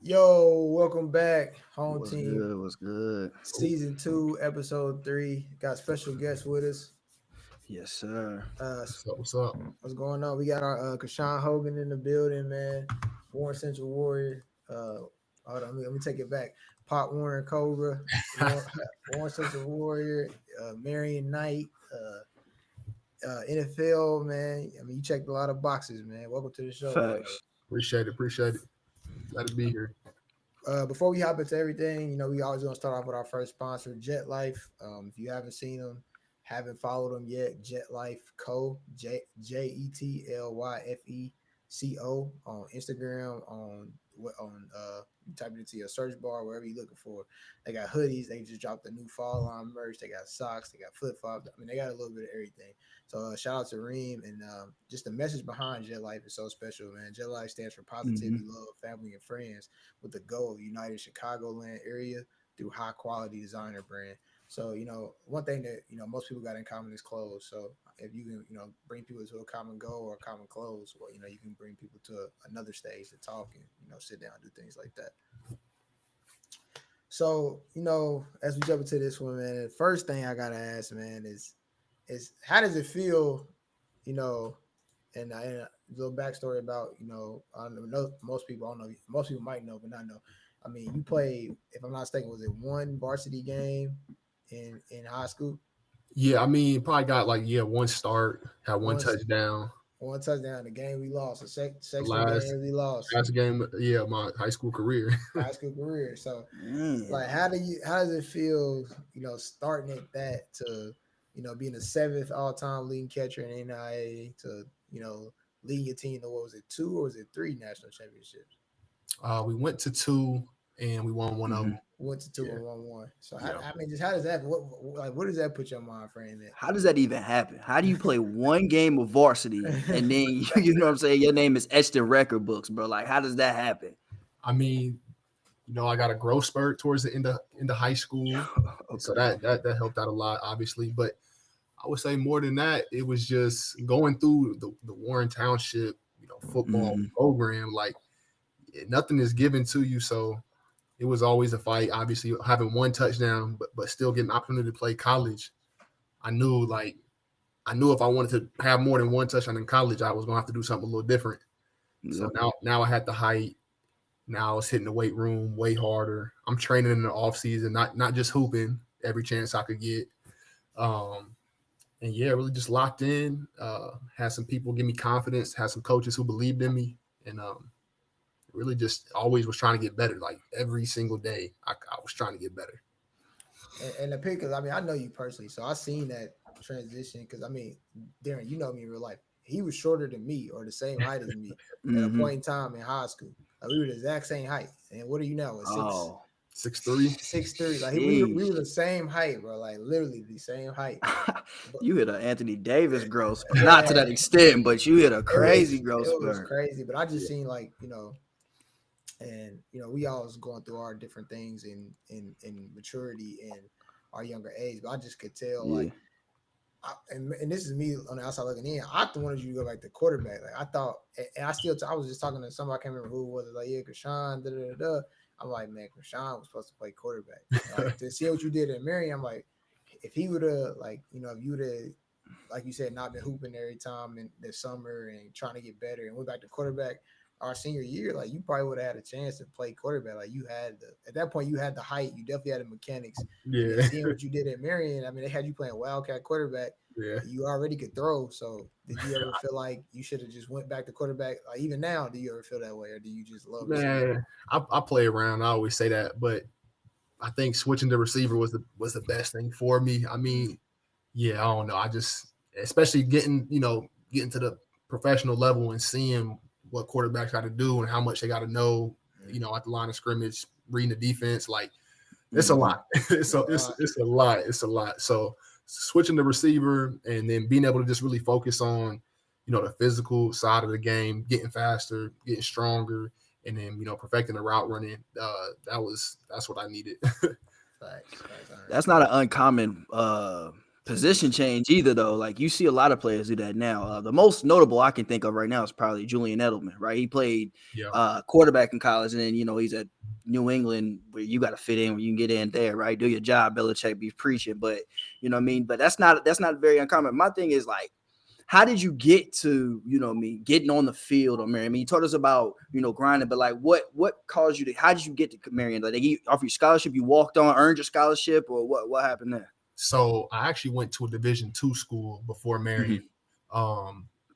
Yo, welcome back, Home What's Team, good? What's good? Season 2, Episode 3. Got special guests with us. Yes, sir. Uh, What's up? What's up? what's going on? We got our Krishawn Hogan in the building, man. Warren Central Warrior. Hold on, let me take it back. Pop Warren Cobra, Warren Central Warrior, Marion Knight, NFL, man. I mean, you checked a lot of boxes, man. Welcome to the show, man. Facts. Appreciate it. Appreciate it. Glad to be here. Before we hop into everything, we always gonna start off with our first sponsor, Jet Life. If you haven't seen them, haven't followed them yet, Jet Life Co. JETLYFECO on Instagram, you type it into your search bar wherever you're looking for. They got hoodies. They just dropped the new fall line merch. They got socks. They got flip flops. I mean, they got a little bit of everything. So shout out to Reem, and just the message behind Jet Life is so special, man. Jet Life stands for positivity, love, family, and friends, with the goal of uniting Chicagoland area through high quality designer brand. So, one thing that, most people got in common is clothes. So if you can, bring people to a common goal or a common clothes, well, you can bring people to another stage to talk and, sit down and do things like that. So, as we jump into this one, man, the first thing I gotta ask, man, is how does it feel, you know, and a little backstory about, I don't know, most people, I don't know, most people might know, but not know. I mean, you played, if I'm not mistaken, was it one varsity game in high school? Yeah, I mean, probably got one start, had one One touchdown. one touchdown. The game we lost, the The sectional last game we lost, last game, yeah, my high school career. high school career. So, Mm. like, how does it feel, starting at that to, being the seventh all time leading catcher in NIA to, leading your team to, what was it, two or was it three national championships? We went to two and we won one of Mhm. them. Went to two Yeah, and won. So yeah. I mean, just how does that what does that put your mind frame in? How does that even happen? How do you play one game of varsity and then you know what I'm saying? Your name is etched in record books, bro. Like, how does that happen? I mean, I got a growth spurt towards the end of high school, and so Okay. that helped out a lot, obviously. But I would say more than that, it was just going through the Warren Township, football Mhm. program. Like, nothing is given to you, so it was always a fight. Obviously, having one touchdown, but still getting an opportunity to play college. I knew if I wanted to have more than one touchdown in college, I was gonna have to do something a little different. So Yep. now I had the height. Now I was hitting the weight room way harder. I'm training in the off season, not just hooping every chance I could get. Um, and yeah, really just locked in. Had some people give me confidence. Had some coaches who believed in me, and really just always was trying to get better. Like every single day, I was trying to get better. And the pick, because I mean, I know you personally, so I seen that transition. Because I mean, Darren, you know me in real life. He was shorter than me or the same height as me at a Mhm. point in time in high school. Like, we were the exact same height. And what are you now? A Oh, 6'3". 6'3"? Like, we were sheesh. the same height, bro. Like, literally the same height. But You hit a Anthony Davis growth spurt. Not to man, that extent, but you hit a it crazy was growth it was spurt. crazy. But I just Yeah. seen, like, and we all was going through our different things in maturity in our younger age. But I just could tell, Yeah. like, and this is me on the outside looking in. I wanted you to go back to quarterback. Like, I thought, and I was just talking to somebody. I can't remember who it was. Like, yeah, Krishawn. Da, da, da, da. I'm like, man, Krishawn was supposed to play quarterback. Like, to see what you did in Marion, I'm like, if he would have, like, if you would have, like you said, not been hooping every time in the summer and trying to get better and went back to quarterback our senior year, like, you probably would have had a chance to play quarterback. Like, you had at that point, you had the height, you definitely had the mechanics, and then Yeah, seeing what you did at Marion, I mean, they had you playing wildcat quarterback. yeah. You already could throw. So did you ever feel like you should have just went back to quarterback? Like, even now, do you ever feel that way, or do you just love receiving? Man, I play around. I always say that, but I think switching to receiver was the best thing for me. I mean, yeah, I don't know. I just, especially getting to the professional level and seeing what quarterbacks got to do and how much they got to know, at the line of scrimmage, reading the defense, like it's a Mhm. lot. it's a, It's a it's lot. it's a lot. It's a lot. So switching to receiver and then being able to just really focus on, the physical side of the game, getting faster, getting stronger, and then perfecting the route running. That's what I needed. Facts. I That's understand. not an uncommon position change either though. Like you see a lot of players do that now. The most notable I can think of right now is probably Julian Edelman, right? He played quarterback in college, and then he's at New England where you got to fit in, where you can get in there, right? Do your job. Belichick be preaching, but you know what I mean. But that's not very uncommon. My thing is like, how did you get to getting on the field or Marion? I mean, you told us about grinding, but like what caused you to? How did you get to Marion? Like they offer you scholarship, you walked on, earned your scholarship, or what happened there? So I actually went to a Division II school before Marion.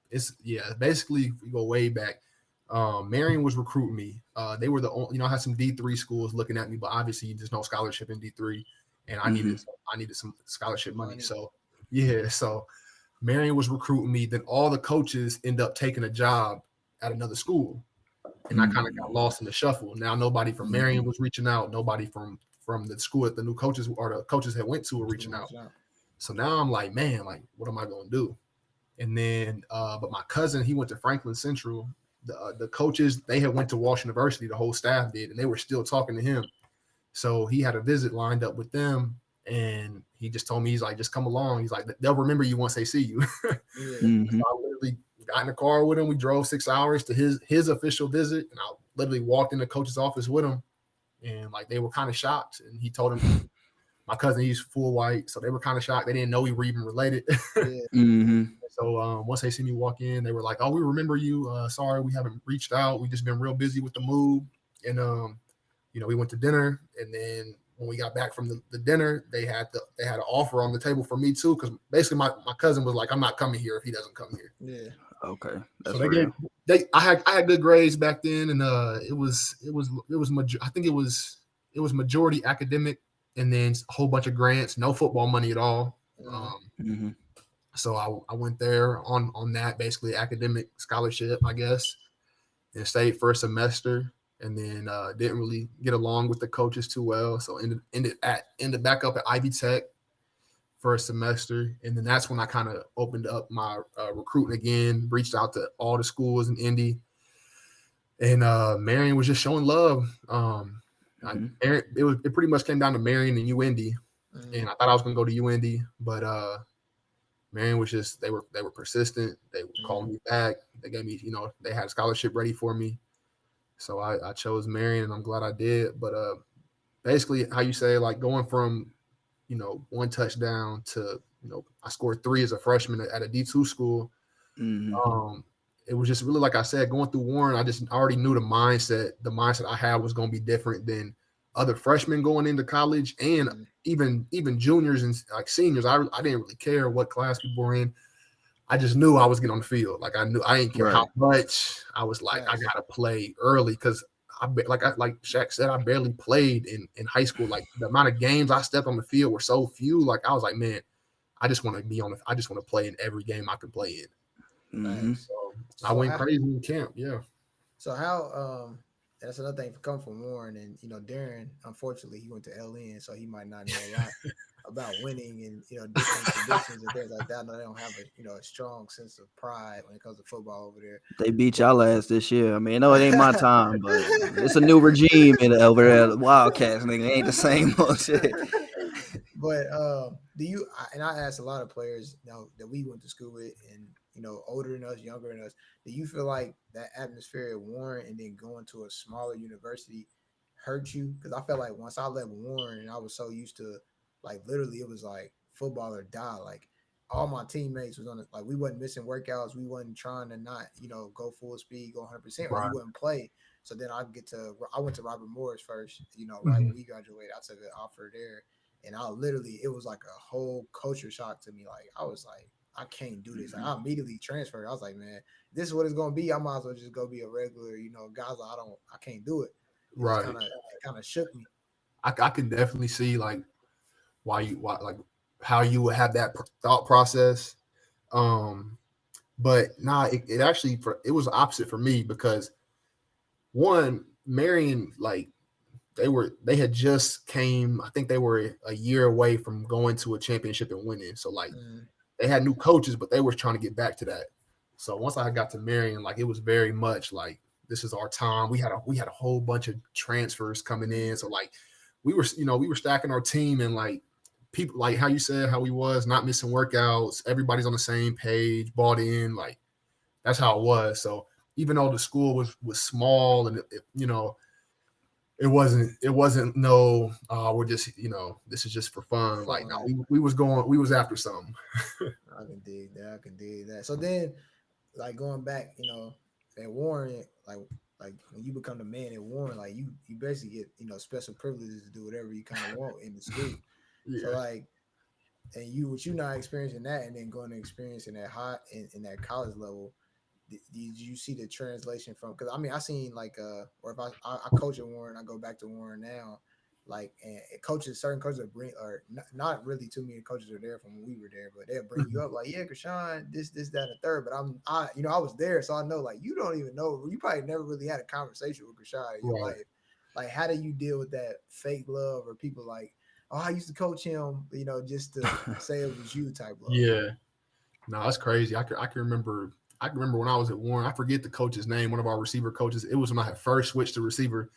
It's basically we go way back. Marion was recruiting me. They were the only, I had some D3 schools looking at me, but obviously there's no scholarship in D3, and I needed some scholarship money. So so Marion was recruiting me. Then all the coaches end up taking a job at another school, and I kind of got lost in the shuffle. Now nobody from Marion was reaching out. Nobody from the school that the new coaches or the coaches had went to were reaching out. So now I'm like, man, like, what am I going to do? And then, but my cousin, he went to Franklin Central. The coaches, they had went to Walsh University, the whole staff did, and they were still talking to him. So he had a visit lined up with them, and he just told me, he's like, just come along. He's like, they'll remember you once they see you. So I literally got in the car with him. We drove 6 hours to his official visit, and I literally walked in the coach's office with him. And like they were kind of shocked, and he told him, my cousin, he's full white, so they were kind of shocked. They didn't know we were even related. So once they see me walk in, they were like, "Oh, we remember you. Sorry, we haven't reached out. We just been real busy with the move." And we went to dinner, and then when we got back from the dinner, they had an offer on the table for me too, because basically my cousin was like, "I'm not coming here if he doesn't come here." Yeah. Okay. That's so I had good grades back then, and it was I think it was majority academic, and then a whole bunch of grants, no football money at all. So I went there on that basically academic scholarship, I guess, and stayed for a semester, and then didn't really get along with the coaches too well, so ended back up at Ivy Tech for a semester, and then that's when I kind of opened up my recruiting again, reached out to all the schools in Indy, and Marion was just showing love. It pretty much came down to Marion and UIndy, and I thought I was going to go to UIndy, but Marion was just they were persistent. They were calling me back. They gave me, they had a scholarship ready for me, so I chose Marion, and I'm glad I did. But basically, how you say, like, going from one touchdown to, I scored 3 as a freshman at a D2 school. It was just really, like I said, going through Warren, I already knew the mindset I had was going to be different than other freshmen going into college, and even juniors and like seniors. I didn't really care what class people were in. I just knew I was getting on the field. Like I didn't care how much. I was like, I got to play early, because like Shaq said, I barely played in high school. Like the amount of games I stepped on the field were so few. Like I was like, man, I just want to I just want to play in every game I can play in. So I went crazy in camp. Yeah. So how that's another thing for come from Warren, and Darren, unfortunately he went to LN, so he might not know a lot about winning and different traditions and things like that. No, they don't have a strong sense of pride when it comes to football over there. They beat y'all ass this year. I mean, no, it ain't my time, but it's a new regime over there. The Wildcats, nigga, ain't the same old shit. But do you? And I asked a lot of players that we went to school with, and older than us, younger than us. Do you feel like that atmosphere at Warren and then going to a smaller university hurt you? Because I felt like once I left Warren, and I was so used to, like, literally it was like football or die. Like all my teammates was on it. Like we wasn't missing workouts. We wasn't trying to not go full speed, go 100%, or you wouldn't play. So then I went to Robert Morris first. Right when we graduated, I took an offer there, and it was like a whole culture shock to me. Like I was like, I can't do this. Like, I immediately transferred. I was like, man, this is what it's gonna be. I might as well just go be a regular, guys. I can't do it. Right. It kind of shook me. I can definitely see like why like how you would have that thought process. But it actually it was opposite for me, because one, Marion, like they had just came. I think they were a year away from going to a championship and winning. So like. They had new coaches, but they were trying to get back to that. So once I got to Marion, like it was very much like, this is our time. We had a whole bunch of transfers coming in. So like we were stacking our team, and like people like how you said how he was not missing workouts. Everybody's on the same page, bought in. Like that's how it was. So even though the school was small and it wasn't no we're just this is just for fun. Like no, we was after something. I can dig that. So then, like going back, at Warren, like when you become the man at Warren, like you basically get special privileges to do whatever you kind of want in the school. Yeah. So like, and what you not experiencing that, and then going to experiencing that high in that college level. Did you see the translation from? Because I mean, I seen like or if I coach at Warren, I go back to Warren now. Like and certain coaches will bring, or not really too many coaches are there from when we were there, but they'll bring you up like, yeah, Krishawn, this, that, and the third. But I was there, so I know like you don't even know. You probably never really had a conversation with Krishawn in your life. Like, how do you deal with that fake love or people like, oh, I used to coach him, just to say it was you type love? Yeah, no, that's crazy. I can remember. I remember when I was at Warren, I forget the coach's name, one of our receiver coaches. It was when I had first switched to receiver,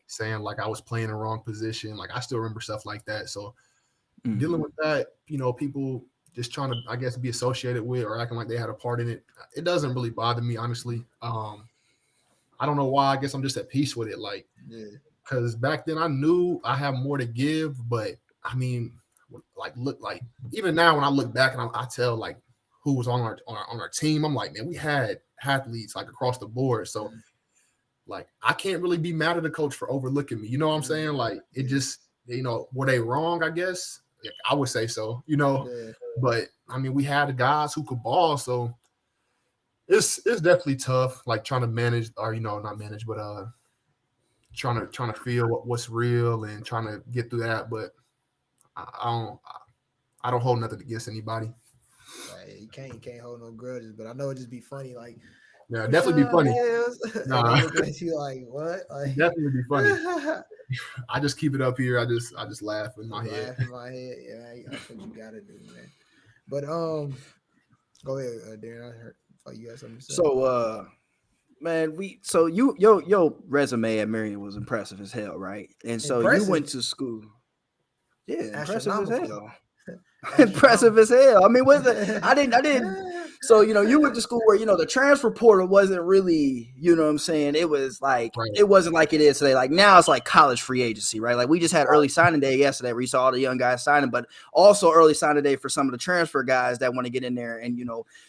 saying like I was playing the wrong position. Like I still remember stuff like that. So dealing with that, people just trying to, I guess, be associated with or acting like they had a part in it, it doesn't really bother me, honestly. I don't know why. I guess I'm just at peace with it. Like, because back then I knew I have more to give, but I mean, like even now when I look back and I tell like who was on our team, I'm like, man, we had athletes like across the board. So like I can't really be mad at the coach for overlooking me. You know what I'm saying? Like it just, were they wrong? I guess I would say so, but I mean, we had the guys who could ball. So it's definitely tough, like trying to manage or, not manage, but trying to feel what's real and trying to get through that. But I don't hold nothing against anybody. You can't hold no grudges, but I know it just be funny. Like, yeah, definitely be funny. Nah. Look at you like what? Like, definitely be funny. I just keep it up here. I just laugh in my head. Laugh in my head. Yeah, that's what you gotta do, man. But go ahead, Darren. I heard you had something to say. So man, your resume at Marion was impressive as hell, right? And so you went to school. Yeah, impressive as hell. Impressive as hell. I mean, I didn't. So you went to school where the transfer portal wasn't really, what I'm saying. It was like It wasn't like it is today. Like now it's like college free agency, right? Like we just had early signing day yesterday where you saw all the young guys signing, but also early signing day for some of the transfer guys that want to get in there. And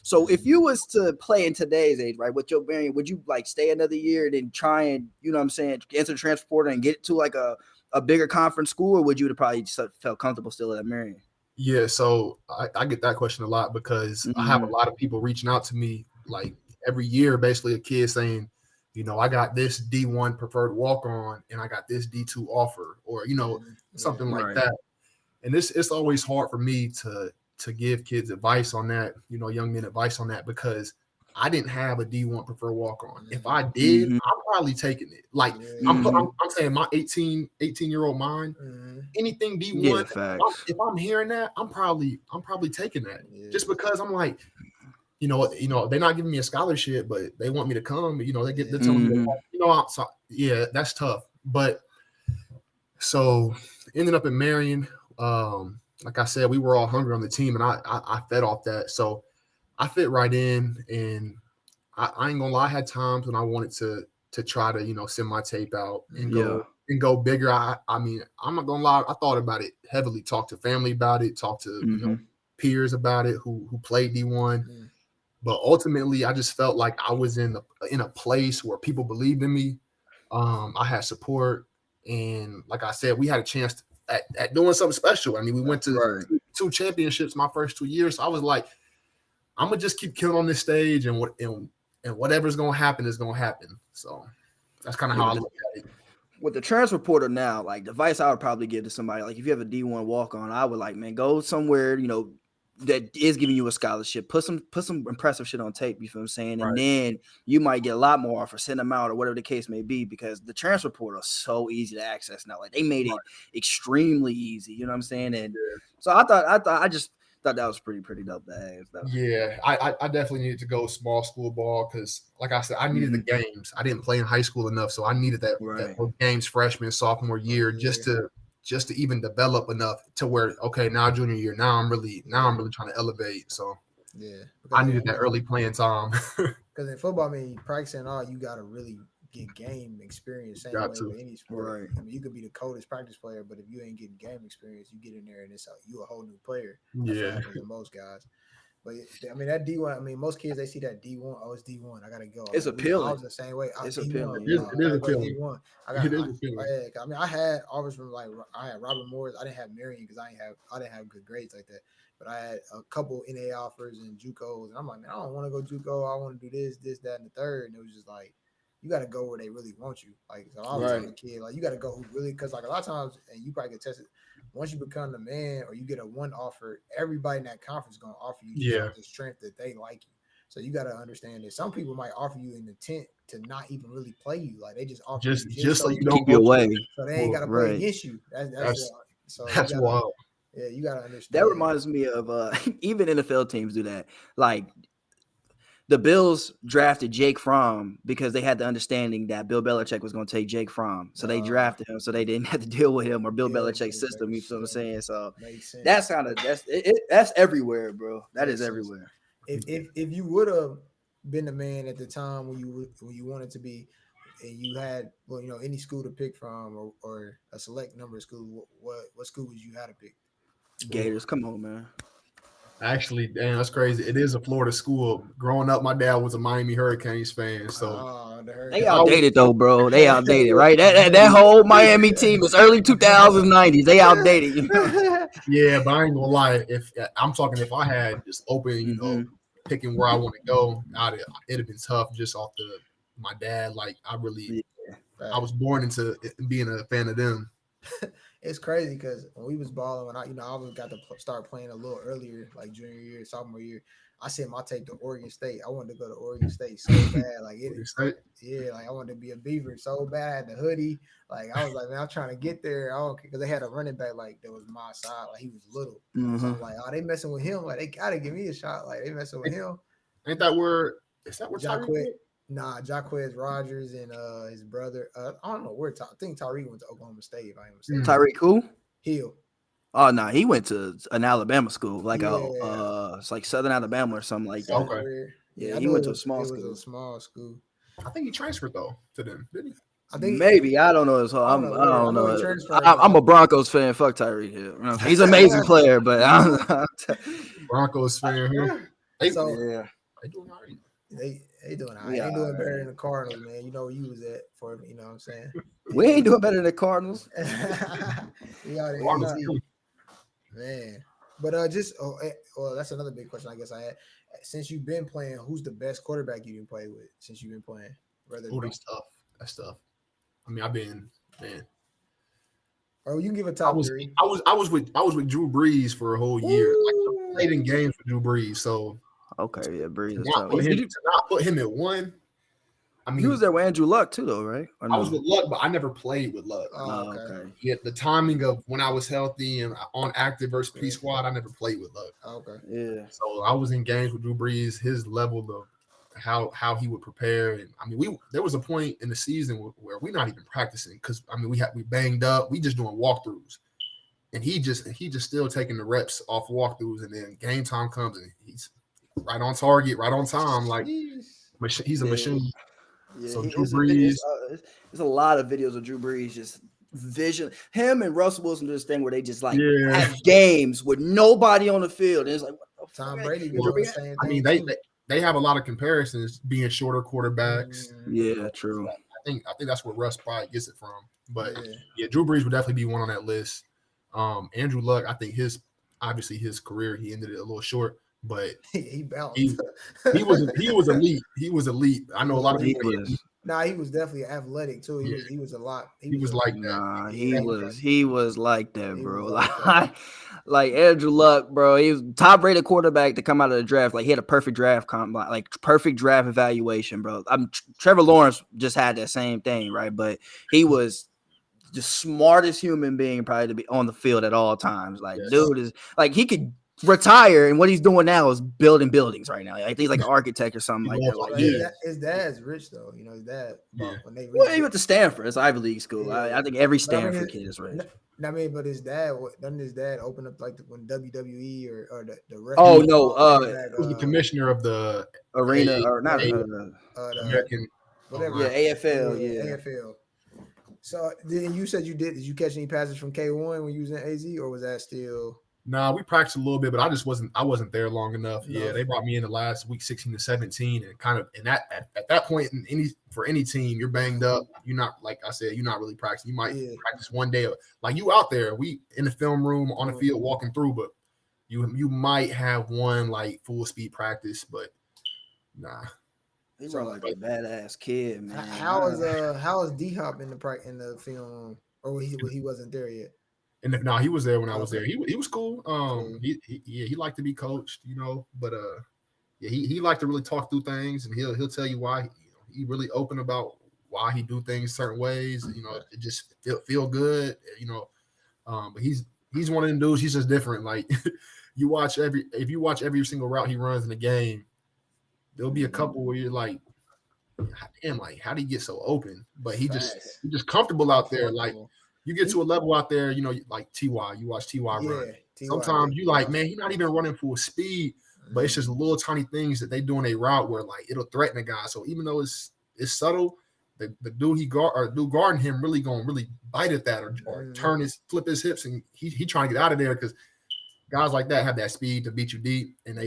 so if you was to play in today's age, right, with your Marion, would you like stay another year and then try and what I'm saying, enter the transfer portal and get to like a bigger conference school, or would you have probably just felt comfortable still at Marion? Yeah, so I get that question a lot because I have a lot of people reaching out to me like every year, basically a kid saying, I got this D1 preferred walk-on and I got this D2 offer or, something like that. And it's always hard for me to give kids advice on that, young men advice on that because I didn't have a D1 preferred walk-on. If I did, I'm probably taking it. Like I'm saying my 18-year-old mind, anything D1, if I'm hearing that, I'm probably taking that just because I'm like, they're not giving me a scholarship, but they want me to come. They're telling me, so, yeah, that's tough. But so ended up in Marion. Like I said, we were all hungry on the team, and I fed off that. So I fit right in, and I ain't gonna lie. I had times when I wanted to try to send my tape out and go bigger. I mean, I'm not gonna lie. I thought about it heavily. Talked to family about it. Talked to peers about it who played D1. But ultimately, I just felt like I was in a place where people believed in me. I had support, and like I said, we had a chance at doing something special. I mean, we went to 2 championships my first 2 years. So I was like, I'm gonna just keep killing on this stage, and whatever's gonna happen is gonna happen. So that's kind of how I look at it. With the transfer portal now, like the advice I would probably give to somebody, like if you have a D1 walk on, I would like, man, go somewhere, that is giving you a scholarship. Put some impressive shit on tape. You feel what I'm saying? And then you might get a lot more offers, send them out or whatever the case may be, because the transfer portal is so easy to access now. Like they made it extremely easy. You know what I'm saying? And so I just thought that was pretty dope to have. Yeah, I definitely needed to go small school ball because, like I said, I needed the games. I didn't play in high school enough, so I needed that those games freshman, sophomore year just to just to even develop enough to where, okay, now junior year, now I'm really trying to elevate. So Yeah, I needed that early playing time. Because in football, I mean, practicing all, you got to really get game experience. Same way with any sport. Right. I mean, you could be the coldest practice player, but if you ain't getting game experience, you get in there and you a whole new player. That's what happens to most guys. But I mean, that D1. I mean, most kids they see that D1. Oh, it's D1. I gotta go. It's appealing. I was the same way. It's D1. appealing. It is appealing. D1. It is appealing. I mean, I had offers from I had Robert Morris. I didn't have Marion because I didn't have good grades like that. But I had a couple NA offers and JUCOs, and I'm like, man, I don't want to go JUCO. I want to do this, that, and the third. And it was just like, you got to go where they really want you. Like, so I was telling the kid, like, you got to go who really, because like a lot of times, and you probably get tested. Once you become the man or you get a one offer, everybody in that conference is going to offer you the strength that they like you. So you got to understand that some people might offer you an intent to not even really play you. Like they just offer you just so you don't keep you away. So they ain't got to play against you. That's wild. Yeah, you got to understand. That reminds me of even NFL teams do that. Like the Bills drafted Jake Fromm because they had the understanding that Bill Belichick was going to take Jake Fromm. So they drafted him so they didn't have to deal with him or Bill Belichick's system. You feel what I'm saying? So that's kind of that's everywhere, bro. That is everywhere. If you would have been the man at the time when you wanted to be, and you had any school to pick from or a select number of schools, what school would you have to pick? Gators, come on, man. Actually, damn, that's crazy. It is a Florida school. Growing up, my dad was a Miami Hurricanes fan, so they outdated though, bro. They outdated, right? That whole Miami team is early 2000s, 90s. They outdated. Yeah, but I ain't gonna lie. If I had just open, picking where I want to go, it'd have been tough just off my dad. Like I was born into being a fan of them. It's crazy because when we was balling, when I always got to start playing a little earlier, like junior year, sophomore year. I said my take to Oregon State. I wanted to go to Oregon State so bad, like I wanted to be a Beaver so bad. The hoodie, like I was like, man, I'm trying to get there. Because they had a running back like that was my side, like he was little. So I'm like, oh, they messing with him, like they gotta give me a shot, like they messing with him. Ain't that where? Is that where Jacquet? Nah, Jacquez Rogers and his brother. I don't know where. I think Tyreek went to Oklahoma State. If I am mistaken. Tyreek who? Hill. Oh no, he went to an Alabama school, like it's like Southern Alabama or something like that. Okay. Yeah, he went to a small school. It was a small school. I think he transferred though to them, didn't he? I think maybe. I don't know his whole. I don't know. I'm a Broncos fan. Fuck Tyreek Hill. He's an amazing player, but Broncos fan. They doing all right. They doing all right. They doing better than the Cardinals, man. You know where you was at for, you know what I'm saying? We ain't doing better than the Cardinals. Man. But that's another big question I guess I had. Since you've been playing, who's the best quarterback you can play with since you've been playing? That's tough. That's tough. I mean, I've been, man. Or you can give a top three. I was with Drew Brees for a whole year. Like, I played in games with Drew Brees, so okay, yeah, Brees. To not put him at one. I mean, he was there with Andrew Luck too, though, right? I was with Luck, but I never played with Luck. Oh, okay. Yeah, the timing of when I was healthy and on active versus P squad, I never played with Luck. Okay. Yeah. So I was in games with Drew Brees. His level of how he would prepare, and I mean, there was a point in the season where we're not even practicing because I mean we banged up. We just doing walkthroughs, and he just still taking the reps off walkthroughs, and then game time comes and he's right on target, right on time. Like he's a machine. Yeah, so Drew Brees. There's a lot of videos of Drew Brees just vision. Him and Russell Wilson do this thing where they just like have games with nobody on the field. And it's like, what the Tom fuck? Brady doing the same I mean, they have a lot of comparisons being shorter quarterbacks. Yeah, true. I think that's where Russ probably gets it from. But yeah, Drew Brees would definitely be one on that list. Andrew Luck, I think his career, he ended it a little short, but he bounced. He was elite. He was elite. I know a lot of people. He was definitely athletic too. He was a lot. He was like that. Nah, he was like that, bro. Like Andrew Luck, bro. He was top-rated quarterback to come out of the draft. Like he had a perfect draft perfect draft evaluation, bro. Trevor Lawrence just had that same thing, right? But he was the smartest human being probably to be on the field at all times. Like, dude is like he could retire, and what he's doing now is building buildings right now. I think he's like an architect or something like that. Like, his dad's rich though. You know, his dad. When they he went to Stanford. It's Ivy League school. I think every Stanford kid is rich. I mean, but his dad doesn't his dad open up like when WWE or the oh no, who's the commissioner of the arena or not American whatever. Yeah, AFL. Yeah, AFL. So then you said did you catch any passes from K1 when you was in AZ, or was that still? Nah, we practiced a little bit, but I wasn't there long enough. No. Yeah, they brought me in the last week 16 to 17, and kind of at that point for any team, you're banged up. You're not, like I said, you're not really practicing. You might practice one day, like you out there, we in the film room on the field walking through, but you might have one like full speed practice, but nah. He run like a badass kid, man. How is D-Hop in the film room, or he wasn't there yet? And no, he was there when I was there. He was cool. He liked to be coached, you know, but he liked to really talk through things, and he'll tell you why. He really open about why he do things certain ways. You know, it just feel good, you know. But he's one of them dudes. He's just different. Like if you watch every single route he runs in the game, there'll be a couple where you're like, damn, like how do he get so open? But he's just comfortable out there, like. You get to a level out there, you know, like T.Y. You watch T.Y. run. Sometimes you like, man, he's not even running full speed, but it's just little tiny things that they do in a route where like it'll threaten a guy. So even though it's subtle, the dude guarding him really gonna really bite at that or flip his hips, and he trying to get out of there because guys like that have that speed to beat you deep, and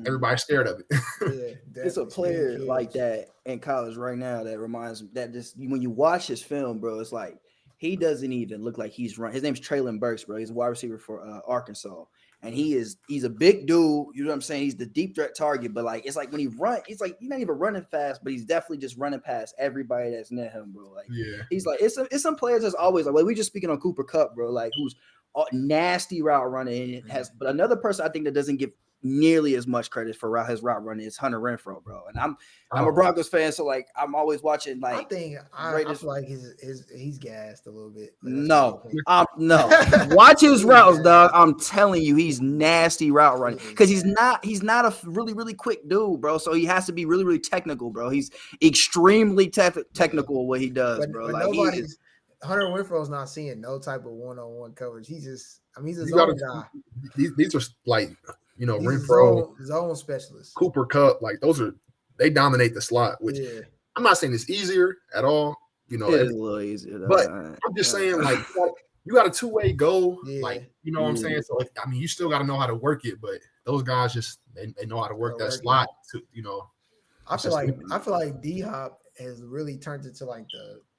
everybody's scared of it. It's a player like that in college right now that reminds me that just when you watch his film, bro, it's like. He doesn't even look like he's run. His name's Traylon Burks, bro. He's a wide receiver for Arkansas, and he's a big dude. You know what I'm saying? He's the deep threat target, but like it's like when he run, it's like he's not even running fast, but he's definitely just running past everybody that's near him, bro. Like he's like it's some players that's always like we just speaking on Cooper Kupp, bro. Like who's nasty route running but another person I think that doesn't give nearly as much credit for his route running is Hunter Renfrow, bro. And I'm a Broncos fan, so like I'm always watching. Like I feel like he's gassed a little bit. No. Watch his routes, dog. I'm telling you, he's nasty route running because he's not a really really quick dude, bro. So he has to be really really technical, bro. He's extremely technical what he does, bro. But like Hunter Renfrow's not seeing no type of one-on-one coverage. He's a zone guy. These are like. You know, he's Renfrow, zone specialist, Cooper Kupp, like they dominate the slot. Which I'm not saying it's easier at all. You know, it's a little easier, but I'm just saying, like you got a two-way goal. Like you know what I'm saying. So I mean, you still got to know how to work it. But those guys just they know how to work that slot. To you know, I feel like D-Hop has really turned into like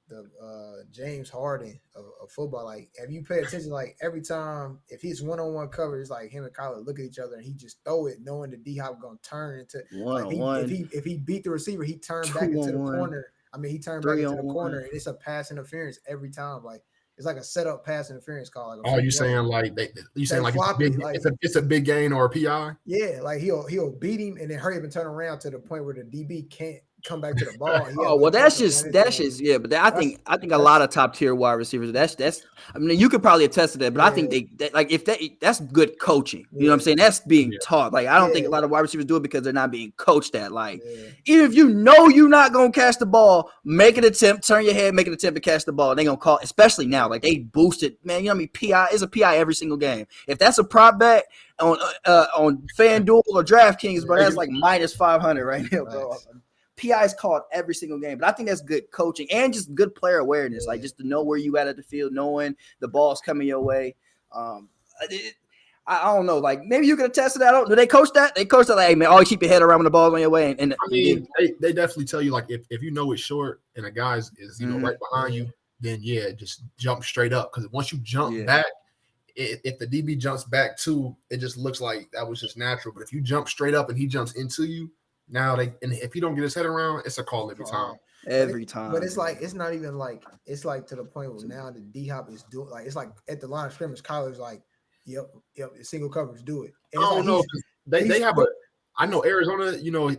the James Harden of football. Like, have you paid attention? Like every time, if he's one-on-one coverage, it's like him and Kyler look at each other and he just throw it, knowing that D-Hop gonna turn into if he beat the receiver, he turned back into the corner. I mean, he turned back into the corner, and it's a pass interference every time. Like it's like a setup pass interference call. Like you saying like it's a big gain or a PI? Yeah, like he'll beat him and then hurry up and turn around to the point where the DB can't come back to the ball. That's just but I think a lot of top tier wide receivers. That's I mean you could probably attest to that, but I think that's good coaching. You know what I'm saying? That's being taught. Like I don't think a lot of wide receivers do it because they're not being coached at. Like even if you know you're not gonna catch the ball, make an attempt, turn your head, make an attempt to catch the ball. And they're gonna call, especially now. Like they boosted, man. You know what I mean? PI is a PI every single game. If that's a prop bet on FanDuel or DraftKings, bro, that's like minus 500 right now, bro. PI is called every single game, but I think that's good coaching and just good player awareness, like just to know where you at the field, knowing the ball's coming your way. I don't know, like maybe you can attest to that. Do they coach that? They coach that, like, hey man, always keep your head around when the ball's on your way. And I mean, they definitely tell you like if you know it's short and a guy is right behind you, then just jump straight up because once you jump back. If the DB jumps back too, it just looks like that was just natural. But if you jump straight up and he jumps into you, now if he don't get his head around, it's a call every time. Every time. But it's like it's not even like it's like to the point where now the D-Hop is doing like it's like at the line of scrimmage, Kyler's like, yep, single coverage, do it. And I don't know. They have I know Arizona, you know,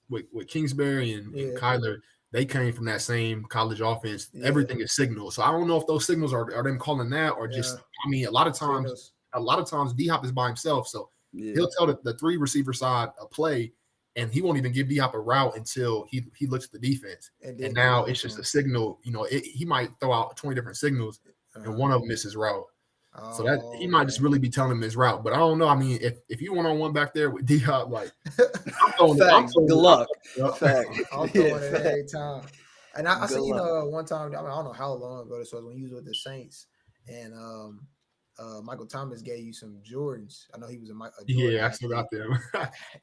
with Kingsbury and Kyler, they came from that same college offense. Everything is signal. So I don't know if those signals are them calling that or just I mean, a lot of times a lot of times D-Hop is by himself, so he'll tell the 3 receiver side a play, and he won't even give D-Hop a route until he looks at the defense. And now it's just a signal. He might throw out 20 different signals, and one of them is his route. So that he might just really be telling him his route. But I don't know. I mean, if you one-on-one back there with D-Hop, like I'm throwing good luck. I'm throwing it every time. And I seen one time, I don't know how long ago this was, when he was with the Saints, and Michael Thomas gave you some Jordans. I know he was a Jordan I still got them.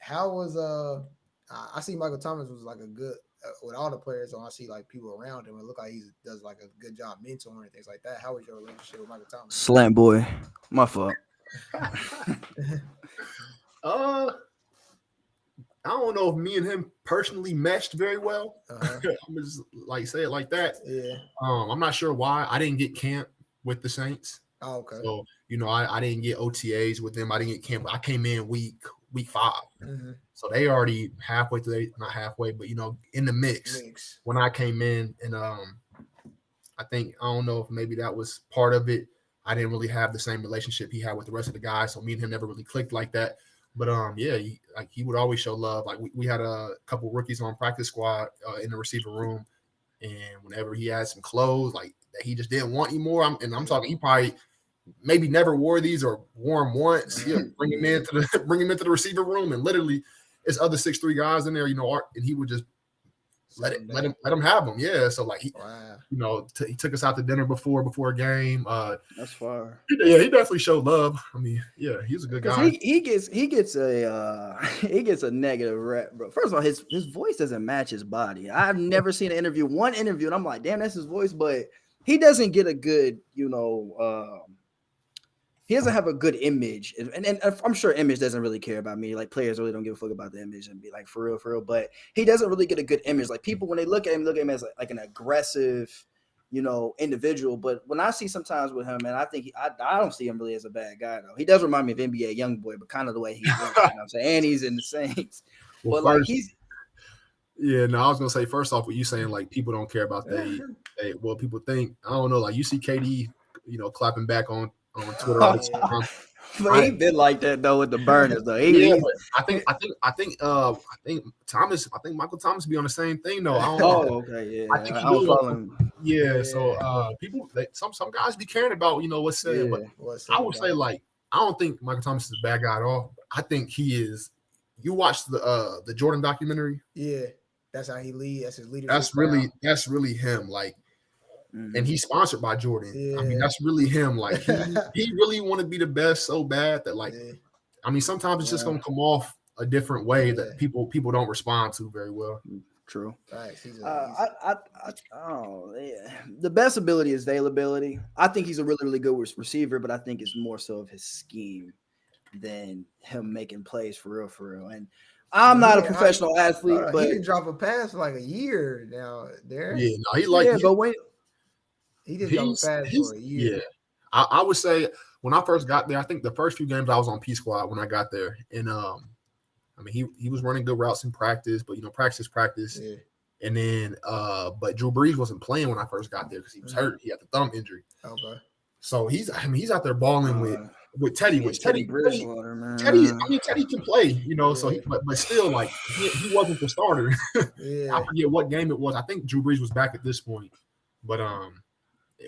How was I see Michael Thomas was like a good with all the players, and I see like people around him, it look like he does like a good job mentoring and things like that. How was your relationship with Michael Thomas? Slant boy, my fault. I don't know if me and him personally meshed very well. I'm gonna just like say it like that. Yeah. I'm not sure why I didn't get camp with the Saints. Oh, okay. So I didn't get OTAs with them. I didn't get camp. I came in week 5. Mm-hmm. So they already halfway through. Not halfway, but in the mix when I came in, and I don't know if maybe that was part of it. I didn't really have the same relationship he had with the rest of the guys, so me and him never really clicked like that. But he would always show love. Like we had a couple rookies on practice squad in the receiver room, and whenever he had some clothes like that he just didn't want anymore, I'm talking, he probably maybe never wore these or wore them once. Bring him into the receiver room, and literally it's other 6'3" guys in there, and he would just let him have them. Yeah. So like he took us out to dinner before a game. That's far. Yeah, he definitely showed love. I mean, yeah, he's a good guy. He gets a negative rep, bro. First of all, his voice doesn't match his body. I've never seen one interview, and I'm like, damn, that's his voice, but he doesn't get a good, he doesn't have a good image, and I'm sure image doesn't really care about me. Like players really don't give a fuck about the image and be like for real. But he doesn't really get a good image. Like people when they look at him as like an aggressive, individual. But when I see sometimes with him, man, I think I don't see him really as a bad guy though. He does remind me of NBA YoungBoy, but kind of the way he's what I'm saying. And he's in the Saints. Well, but like he's. Yeah, no, I was gonna say first off, what you saying like people don't care about what people think. I don't know, like you see KD, clapping back on Twitter all the time. But he been like that though with the burners though. I think Michael Thomas be on the same thing though. I don't know. Okay, yeah. I think I was following. Yeah, so people, some guys be caring about what's said, but I would say like I don't think Michael Thomas is a bad guy at all. I think he is. You watched the Jordan documentary? Yeah, that's how he lead. That's his leadership. That's really him. Like. Mm-hmm. And he's sponsored by Jordan. Yeah. I mean, that's really him. Like he really want to be the best so bad that like, I mean, sometimes it's just gonna come off a different way that people don't respond to very well. True. Right. The best ability is availability. I think he's a really, really good receiver, but I think it's more so of his scheme than him making plays for real. And I'm not a professional athlete, but he didn't drop a pass for like a year now. There. Yeah, no, but when. He did drop a pass for a year. Yeah, I would say when I first got there, I think the first few games I was on P Squad when I got there, and I mean he was running good routes in practice, but practice. Yeah. And then but Drew Brees wasn't playing when I first got there because he was hurt. He had the thumb injury. Okay. So he's out there balling with Teddy. Teddy can play, So but still like he wasn't the starter. Yeah. I forget what game it was. I think Drew Brees was back at this point, but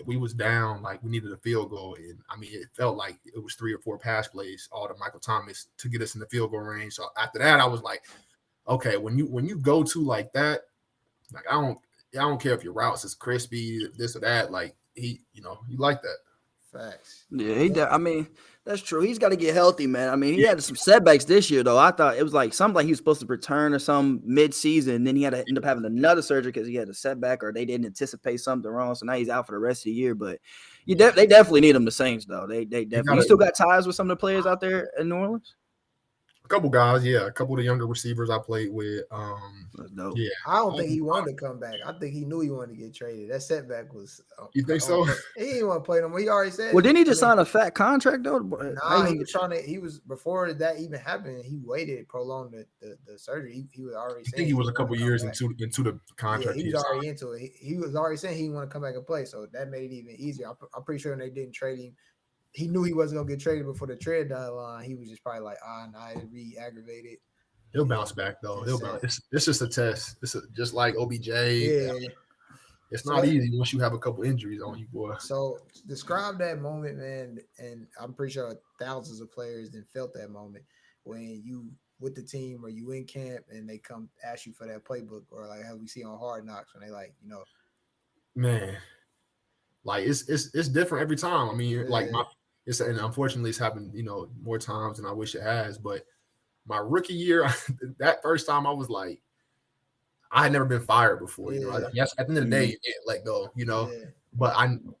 we was down, like we needed a field goal, and I mean it felt like it was 3 or 4 pass plays all to Michael Thomas to get us in the field goal range. So after that, I was like, okay, when you go to like that, like I don't care if your routes is crispy, this or that, like he like that. Facts. Yeah, I mean that's true. He's got to get healthy, man. I mean he had some setbacks this year though. I thought it was like something like he was supposed to return or some mid-season, and then he had to end up having another surgery because he had a setback or they didn't anticipate something wrong. So now he's out for the rest of the year. But they definitely need him, the Saints though. They definitely. You still got ties with some of the players out there in New Orleans? A couple guys, yeah. A couple of the younger receivers I played with. Yeah. I don't think he wanted to come back. I think he knew he wanted to get traded. That setback was. You think so? He didn't want to play no more. He already said. Well, didn't he just sign a fat contract though? Nah, he was trying to. He was before that even happened. He waited, prolonged the surgery. He was already. I think he was a couple years into the contract. Yeah, he was already into it. He was already saying he didn't want to come back and play, so that made it even easier. I'm pretty sure they didn't trade him he knew he wasn't gonna get traded before the trade deadline. He was just probably like, nah, it re-aggravated. He'll bounce back though. He'll bounce. It's just a test. It's just like OBJ. Yeah. It's not easy once you have a couple injuries on you, boy. So describe that moment, man. And I'm pretty sure thousands of players then felt that moment when you with the team or you in camp and they come ask you for that playbook, or like how we see on Hard Knocks when they like, man, like it's different every time. I mean, like and unfortunately it's happened, more times than I wish it has. But my rookie year, that first time I was like, I had never been fired before. Yes, at the end of the day, you didn't let go. But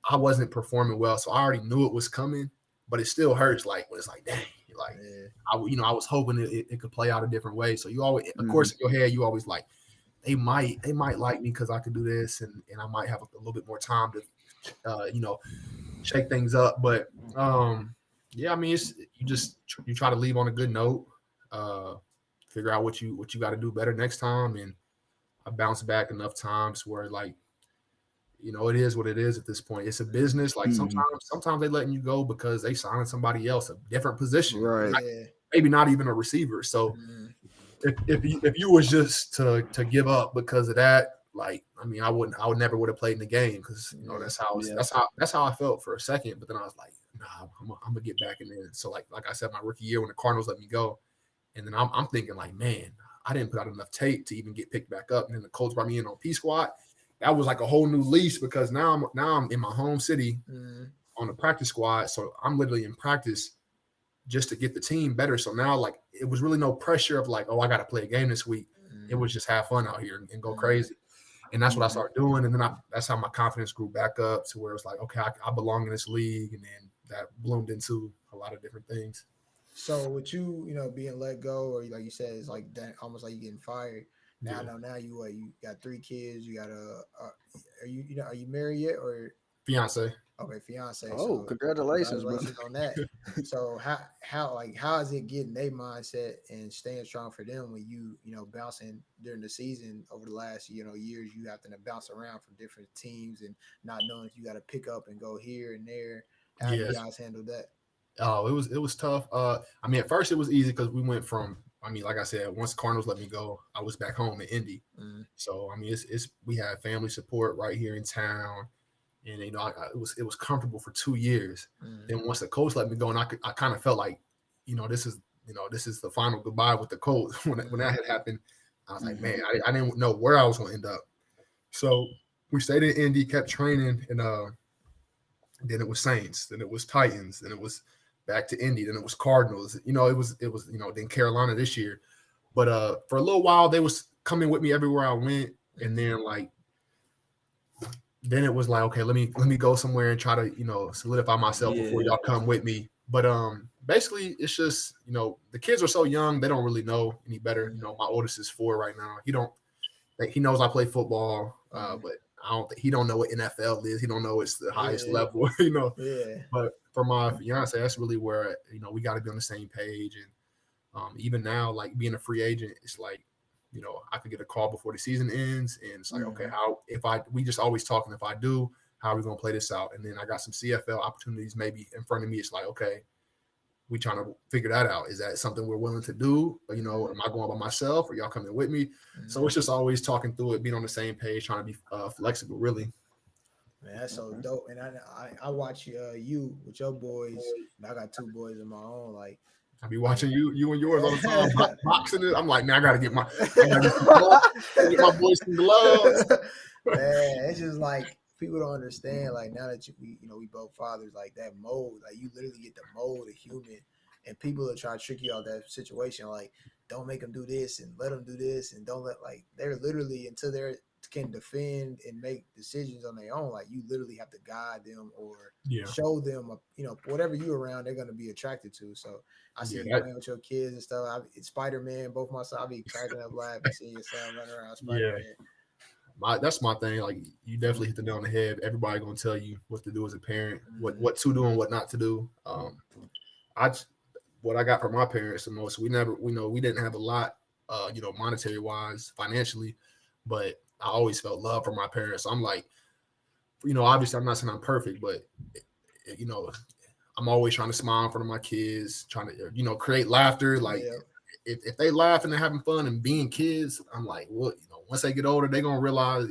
I wasn't performing well, so I already knew it was coming. But it still hurts, like when it's like, dang, like I was hoping it could play out a different way. So you always, of course, in your head, you always like, they might like me because I could do this, and I might have a little bit more time to, shake things up. But yeah, I mean, you try to leave on a good note, figure out what you got to do better next time, and I bounced back enough times where like, it is what it is at this point. It's a business. Like sometimes they letting you go because they signing somebody else, a different position, right? Maybe not even a receiver. So if you was just to give up because of that, like, I mean, I would never have played in the game because that's how I felt for a second. But then I was like, nah, I'm gonna get back in there. So like I said, my rookie year when the Cardinals let me go, and then I'm thinking like, man, I didn't put out enough tape to even get picked back up. And then the coach brought me in on P squad. That was like a whole new lease because now I'm in my home city on the practice squad. So I'm literally in practice just to get the team better. So now like it was really no pressure of like, oh, I got to play a game this week. It was just have fun out here and go crazy. And that's what I started doing. And then that's how my confidence grew back up to where it's like, okay, I belong in this league. And then that bloomed into a lot of different things. So with you, being let go, or like you said, it's like that, almost like you getting fired. Now you got 3 kids. You got are you married yet or fiance? Okay, fiance. Oh, so congratulations on that. So how is it getting their mindset and staying strong for them when you bouncing during the season over the last years, you have to bounce around from different teams and not knowing if you got to pick up and go here and there. How do you guys handle that? Oh, it was tough. I mean, at first it was easy because we went from, I mean, like I said, once Cardinals let me go, I was back home in Indy. So I mean, we had family support right here in town, and it was comfortable for 2 years. Then once the coach let me go, and I kind of felt like, this is the final goodbye with the coach. When that had happened, I was like, man, I didn't know where I was going to end up. So we stayed in Indy, kept training, and then it was Saints, then it was Titans, then it was back to Indy, then it was Cardinals. It was then Carolina this year. But for a little while, they was coming with me everywhere I went, and then then it was like, okay, let me go somewhere and try to solidify myself before y'all come with me. But basically, it's just the kids are so young, they don't really know any better. My oldest is 4 right now. He knows I play football, but he don't know what NFL is. He don't know it's the highest level, But for my fiance, that's really where we got to be on the same page. And even now, like being a free agent, it's like I could get a call before the season ends, and it's like, okay, we just always talking. If I do, how are we gonna play this out? And then I got some CFL opportunities maybe in front of me. It's like, okay, we trying to figure that out. Is that something we're willing to do? Am I going by myself or y'all coming with me? So it's just always talking through it, being on the same page, trying to be flexible, really. Man, that's so dope. And I watch you with your boys. And I got 2 boys of my own. Like I be watching you and yours all the time, boxing it. I'm like, man, I gotta get my boys some gloves. Man, it's just like people don't understand. Like now that we both fathers, like that mold, like you literally get the mold of human, and people will try to trick you out of that situation. Like, don't make them do this and let them do this, and don't let they're literally until they can defend and make decisions on their own. Like you literally have to guide them or show them, whatever you around, they're gonna be attracted to. So I see you playing with your kids and stuff. Spider-Man, both my sons, I be cracking up laughing seeing your son running around Spider-Man. That's my thing. Like you definitely hit the nail on the head. Everybody gonna tell you what to do as a parent, what to do and what not to do. What I got from my parents the most, we didn't have a lot, monetary wise, financially, but I always felt love from my parents. So I'm like, obviously I'm not saying I'm perfect, but I'm always trying to smile in front of my kids, trying to, create laughter. Like if they laugh and they're having fun and being kids, I'm like, what, once they get older, they're going to realize,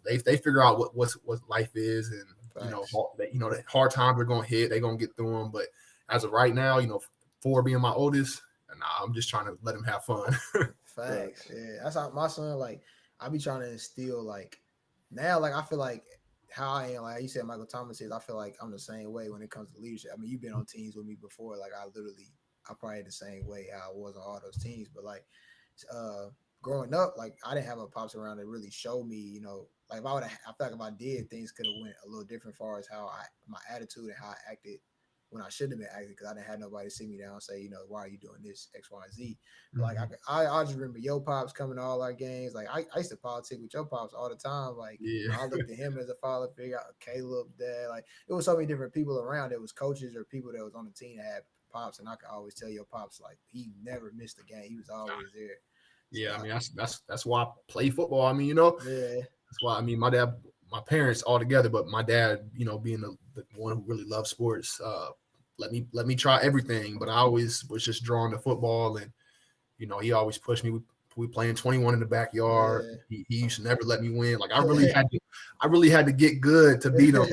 they figure out what life is. And, the hard times are going to hit, they're going to get through them. But as of right now, 4 being my oldest, and I'm just trying to let him have fun. Facts. Yeah. That's how my son, like, I be trying to instill, like, now, like, I feel like how I am, like you said, Michael Thomas says, I feel like I'm the same way when it comes to leadership. I mean, you've been on teams with me before. Like, I probably the same way how I was on all those teams. But, like, growing up, like, I didn't have a pops around that really showed me, like, if I would have, I feel like if I did, things could have went a little different as far as how my attitude and how I acted when I shouldn't have been acting, because I didn't have nobody sit me down and say, why are you doing this, X, Y, and Z. But like I just remember your pops coming to all our games. Like I used to politic with your pops all the time. Like I looked at him as a father figure, Caleb's dad. Like it was so many different people around. It was coaches or people that was on the team that had pops, and I could always tell your pops like he never missed a game. He was always there. Yeah, I mean that's why I play football. I mean, that's why. I mean, my parents all together, but my dad, being the one who really loves sports, let me try everything. But I always was just drawn to football, and he always pushed me. We playing 21 in the backyard. Yeah. He used to never let me win. Like I really had to get good to beat him.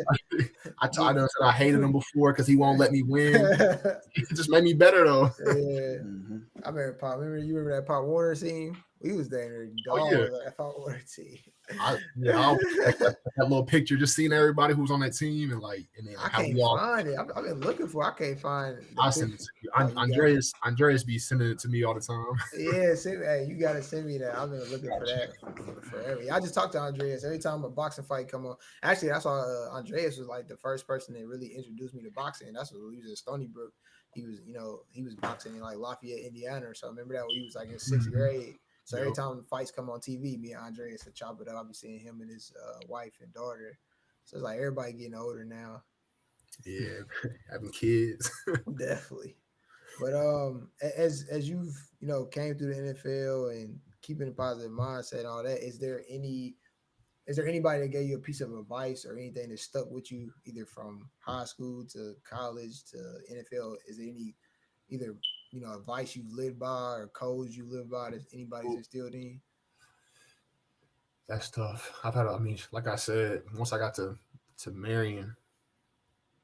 I said I hated him before because he won't let me win. It just made me better though. Yeah. I remember Pop. You remember that Pop Warner team? We was there. That Pop Warner team. I that little picture, just seeing everybody who's on that team and then I can't find it. I've been looking for. I can't find it. I'll send it to you. Andreas be sending it to me all the time. Yeah, hey, you gotta send me that. I've been looking for that forever. I just talked to Andreas every time a boxing fight come on. Actually, that's why Andreas was like the first person that really introduced me to boxing. That's what he was at Stony Brook. He was boxing in like Lafayette, Indiana or something. Remember that when he was like in 6th grade. So every time the fights come on TV, me and Andreas would chop it up. I'll be seeing him and his wife and daughter. So it's like everybody getting older now. Yeah, having kids. Definitely. But as you've came through the NFL and keeping a positive mindset and all that, is there anybody that gave you a piece of advice or anything that stuck with you either from high school to college to NFL? Is there any either advice you've lived by or codes you live by that anybody's instilled in you? That's tough. Like I said, once I got to Marion,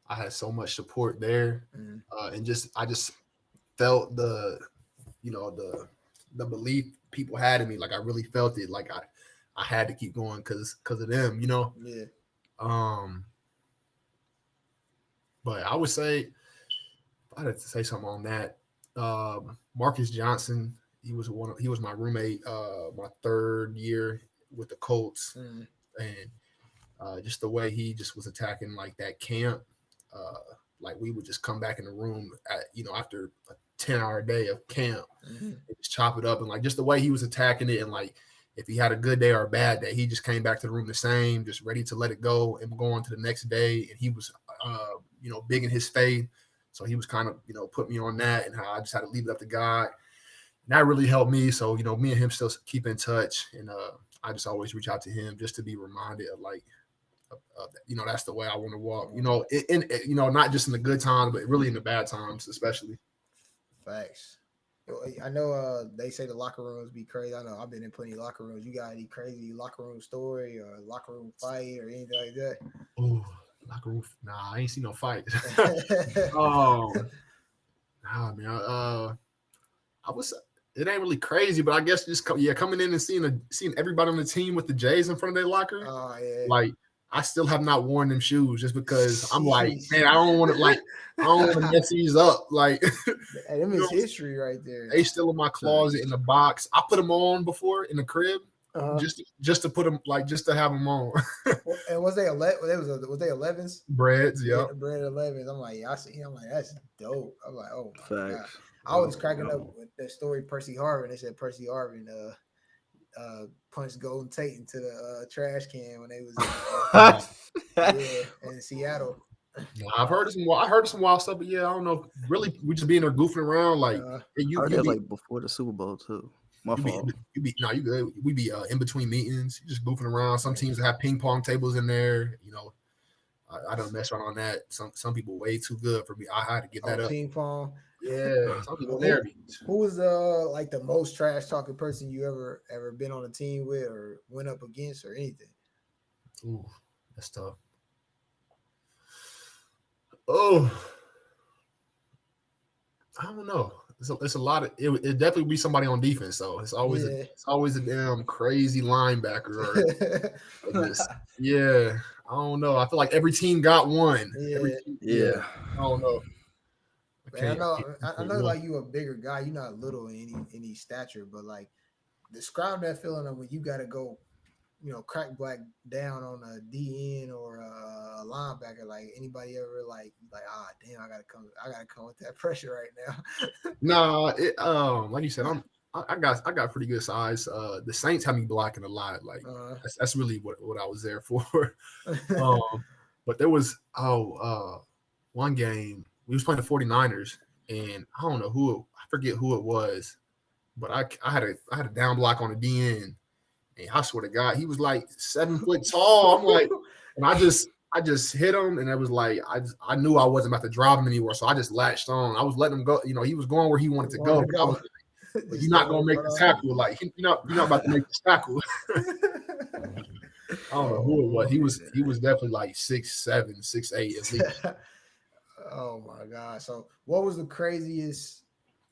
I had so much support there, and I just felt the belief people had in me. Like I really felt it. Like I had to keep going because of them. Yeah. But I would say, if I had to say something on that, Marcus Johnson, he was my roommate my 3rd year with the Colts, and just the way he just was attacking like that camp, like we would just come back in the room after a 10-hour day of camp and just chop it up, and like just the way he was attacking it, and like if he had a good day or a bad day, he just came back to the room the same, just ready to let it go and go on to the next day. And he was big in his faith. So he was kind of, put me on that and how I just had to leave it up to God. And that really helped me. So, me and him still keep in touch. And I just always reach out to him just to be reminded of that's the way I want to walk, not just in the good times, but really in the bad times, especially. Facts. I know they say the locker rooms be crazy. I know I've been in plenty of locker rooms. You got any crazy locker room story or locker room fight or anything like that? Oh, locker room? Nah, I ain't seen no fight. Nah, man. I was. It ain't really crazy, but I guess just coming in and seeing everybody on the team with the J's in front of their locker. Oh yeah. Like I still have not worn them shoes just because I'm like, man, I don't want to mess these up. Like, hey, them is history right there. They still in my closet in the box. I put them on before in the crib, just to put them just to have them on. And was they 11s? Breads, yeah. Bread 11s. I'm like, I see. I'm like, that's dope. I'm like, oh my God. I was cracking up with that story, Percy Harvin. They said Percy Harvin punched Golden Tate into the trash can when they was in Seattle. I heard some wild stuff, but I don't know. Really, we just being there goofing around like like before the Super Bowl too. My fault. You good. We be in between meetings, just goofing around. Some teams have ping pong tables in there, I don't mess around on that. Some people way too good for me. I had to get that up. Ping pong. Yeah, some people there. Who was like the most trash talking person you ever been on a team with or went up against or anything? Ooh, that's tough. Oh, I don't know. It's a lot of it definitely be somebody on defense though. It's always a damn crazy linebacker or yeah. I don't know. I feel like every team got one. Yeah. I don't know. Man, I know like you a bigger guy. You're not little in any stature, but like describe that feeling of when you gotta go, crack black down on a DN or a linebacker. Like anybody ever like damn, I gotta come with that pressure right now. Nah, like you said, I got pretty good size. The Saints have me blocking a lot. Like that's really what I was there for. But there was one game we was playing the 49ers, and I don't know I forget who it was, but I had a down block on the DN. And I swear to God, he was like 7 foot tall. I'm like, and I just hit him, and it was like I knew I wasn't about to drop him anymore, so I just latched on. I was letting him go. He was going where he wanted to go. But I was like, but you're not gonna make the tackle. Like you're not about to make the tackle. I don't know who it was. He was definitely like 6'7", 6'8" at least. Oh my God! So what was the craziest,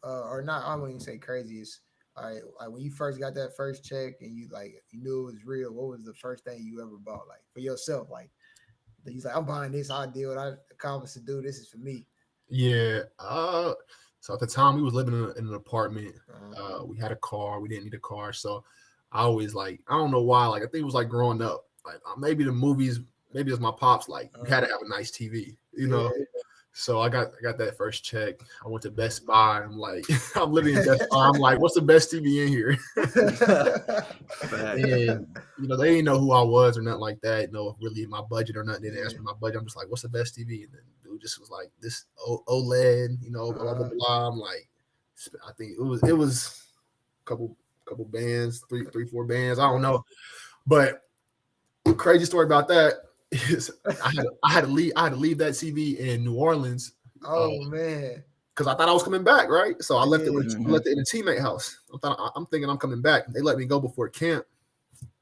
or not? I wouldn't even say craziest. All right, like when you first got that first check and you knew it was real, what was the first thing you ever bought, like for yourself? Like he's like, I'm buying this. I did what I accomplished to do. This is for me. Yeah. So at the time we was living in an apartment. We had a car. We didn't need a car, so I always I don't know why. Like I think it was like growing up. Like maybe the movies. Maybe it was my pops. Like you had to have a nice TV. Yeah. So I got that first check. I went to Best Buy. I'm like, I'm living in Best Buy. I'm like, what's the best TV in here? And they didn't know who I was or nothing like that. Really my budget or nothing. They didn't ask me my budget. I'm just like, what's the best TV? And then dude just was like, this OLED. Blah blah blah. I'm like, I think it was a couple bands, three, 4 bands. I don't know, but crazy story about that. I had to leave that TV in New Orleans. Oh man! Because I thought I was coming back, right? So I left it in a teammate house. I'm thinking I'm coming back. They let me go before camp,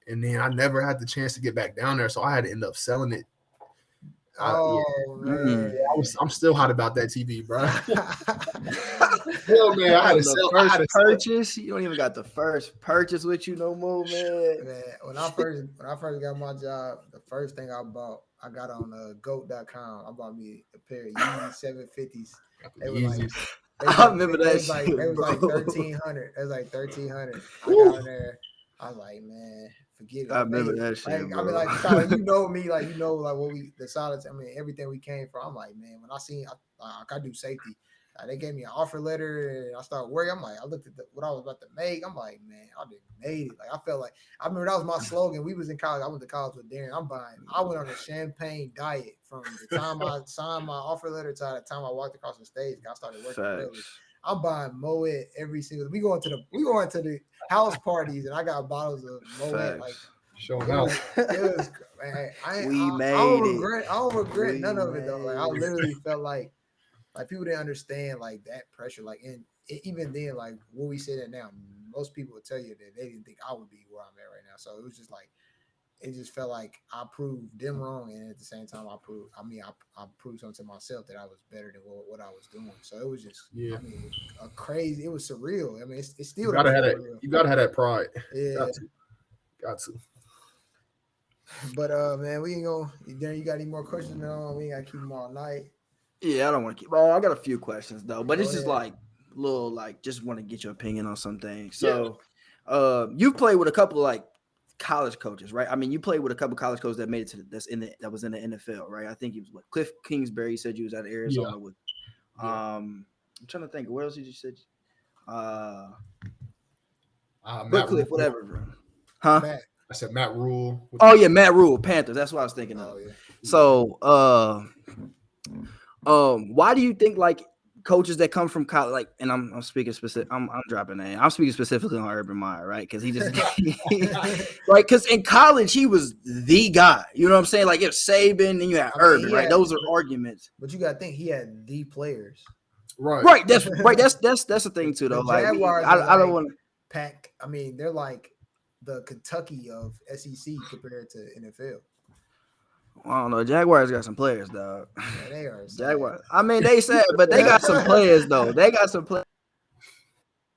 and then I never had the chance to get back down there, so I had to end up selling it. Man! I'm still hot about that TV, bro. Hell, man, I had to sell. I had to purchase. You don't even got the first purchase with you no more, man. Man, when I first got my job, the first thing I bought, I got on goat.com. I bought me a pair of Yeezy 750s. They were I remember that shit. They was like 1,300. It was like 1,300. I got in there. I was like, man, forget it. I remember that shit. I mean, like, Tyler, you know me, like, like what we decided. I mean, everything we came from. I'm like, man, when I seen, I do safety. They gave me an offer letter, and I started working. I'm like, I looked at what I was about to make. I'm like, man, I done made it. Like, I felt like I remember that was my slogan. We was in college. I went to college with Darren. I went on a champagne diet from the time I signed my offer letter to the time I walked across the stage. I started working early. I'm buying Moet every single. We going to the house parties, and I got bottles of Moet. Like, showing out. It was, man, I don't regret none of it though. Like, I literally felt like people didn't understand like that pressure. Like, and even then, like what we say that now, most people would tell you that they didn't think I would be where I'm at right now. So it was just like, it just felt like I proved them wrong, and at the same time, I proved something to myself that I was better than what I was doing. So it was just, I mean, crazy. It was surreal. I mean, it's still you gotta have that. You gotta have that pride. Yeah, got to. But man, we ain't gonna. Darren, you got any more questions? No, we ain't gotta keep them all night. Yeah, I don't want to keep. Well, I got a few questions though, but it's just like little, like just want to get your opinion on something. So, you've played with a couple of like college coaches, right? I mean, you played with a couple of college coaches that made it to that was in the NFL, right? I think he was Cliff Kingsbury. You said you was out of Arizona with. I'm trying to think. What else did you say? Cliff, whatever. Huh? Matt. I said Matt Rule. Oh yeah, Matt Rule, Panthers. That's what I was thinking of. Yeah. So, why do you think like coaches that come from college, like, and I'm speaking specific. I'm dropping that. I'm speaking specifically on Urban Meyer, right? Because he just right. Because in college he was the guy. You know what I'm saying? Like, it's Saban and you had Urban, right? Those are arguments. But you got to think he had the players. Right. That's right. That's the thing too, though. Like, Jaguars I don't want to pack. I mean, they're like the Kentucky of SEC compared to NFL. I don't know. Jaguars got some players, dog. Yeah, they are Jaguars. I mean, they sad, but they got some players though. They got some players.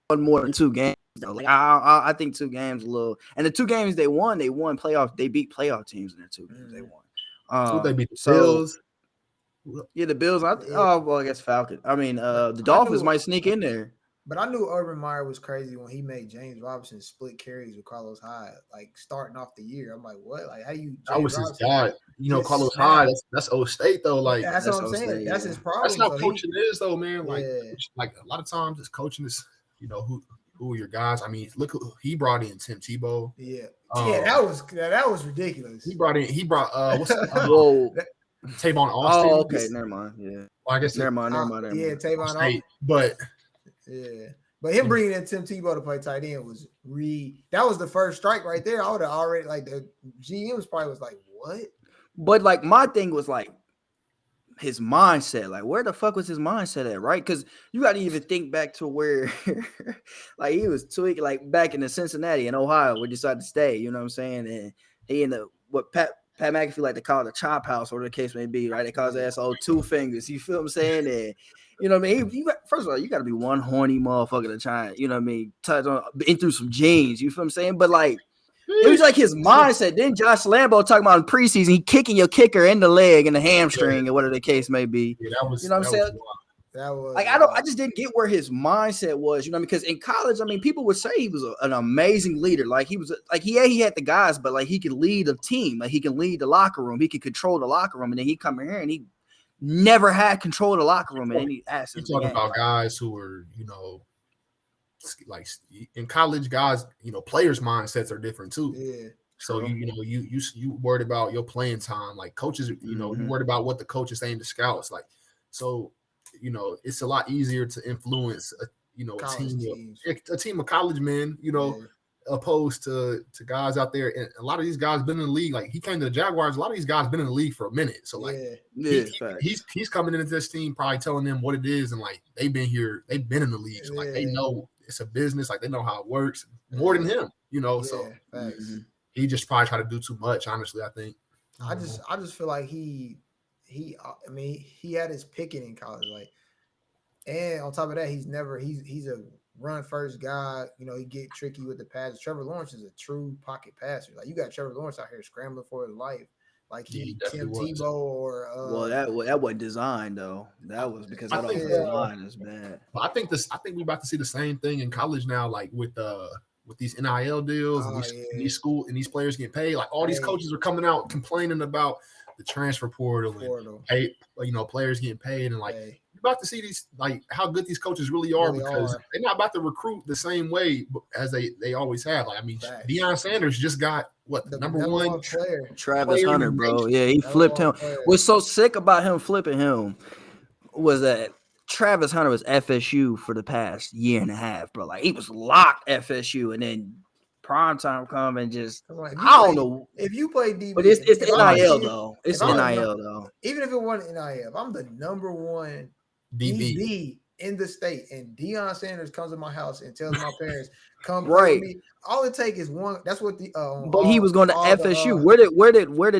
One more than 2 games though. Like, I think 2 games a little. And the 2 games they won playoff. They beat playoff teams in the 2 games they won. They beat the Bills. Yeah, the Bills. I guess Falcons. I mean, the Dolphins might sneak in there. But I knew Urban Meyer was crazy when he made James Robinson split carries with Carlos Hyde, like starting off the year. I'm like, what? Like, how you? That was his guy. You know, Carlos Hyde. That's O State though. Like, that's what I'm saying. State, that's his problem. That's how coaching is though, man. Like a lot of times, it's coaching is, you know, who are your guys. I mean, look who he brought in, Tim Tebow. Yeah, that was ridiculous. He brought what's Whoa. Tavon Austin. Oh, okay, never mind. Yeah, well, I guess never mind. Yeah, Tavon Austin. But him bringing in Tim Tebow to play tight end was that was the first strike right there. I would have already, like, the GM was like, what? But like, my thing was like his mindset. Like, where the fuck was his mindset at, right? Because you got to even think back to where like he was tweaking, like back in the Cincinnati and Ohio where he decided to stay. You know what I'm saying? And he in the what Pat McAfee like to call it the chop house, or the case may be, right? They call his ass old 2 fingers. You feel what I'm saying? And you know what I mean? First of all, you got to be one horny motherfucker to try, you know what I mean, touch on, been through some jeans. You feel what I'm saying? But like, it was like his mindset. Then Josh Lambo talking about in preseason, he kicking your kicker in the leg and the hamstring or whatever the case may be. Yeah, that was, you know what I'm saying? That was like, I just didn't get where his mindset was, you know, because in college, I mean, people would say he was an amazing leader. Like, he was like, he had the guys, but like, he could lead a team. Like, he could lead the locker room. He could control the locker room. And then he come in here and he never had control of the locker room in any aspect. You're talking about guys who were, you know, like in college, guys, you know, players' mindsets are different too. Yeah. So you worried about your playing time, like coaches, you know, you worried about what the coach is saying to scouts, like, so, you know, it's a lot easier to influence a team of college men, you know, opposed to guys out there. And a lot of these guys been in the league. Like, he came to the Jaguars. A lot of these guys been in the league for a minute. So like, he's coming into this team probably telling them what it is, and like, they've been in the league. So like, they know it's a business. Like, they know how it works more than him, you know. So he just probably tried to do too much. Honestly, I think. I just feel like he had his picking in college, like, and on top of that, he's a run first guy. You know, he get tricky with the passes. Trevor Lawrence is a true pocket passer. Like, you got Trevor Lawrence out here scrambling for his life. Like, he Tim Tebow or that wasn't designed though. That was because I don't think the line is bad. I think we're about to see the same thing in college now, like with these NIL deals and these players getting paid. Like, all these coaches are coming out complaining about the transfer portal and pay, you know, players getting paid, and like, you're about to see these, like, how good these coaches really are, because they're not about to recruit the same way as they always have. Like, I mean, Deion Sanders just got the number one player, Travis Hunter, bro. Yeah, he flipped him. What's so sick about him flipping him was that Travis Hunter was FSU for the past year and a half, bro. Like, he was locked FSU, and then prime time come and just I don't know if you play DB, but it's NIL though. It's NIL though. Even if it wasn't NIL, if I'm the number one DB in the state, and Deion Sanders comes to my house and tells my parents, "Come play with me," all it takes is one. That's what the. But he was going to FSU. Where did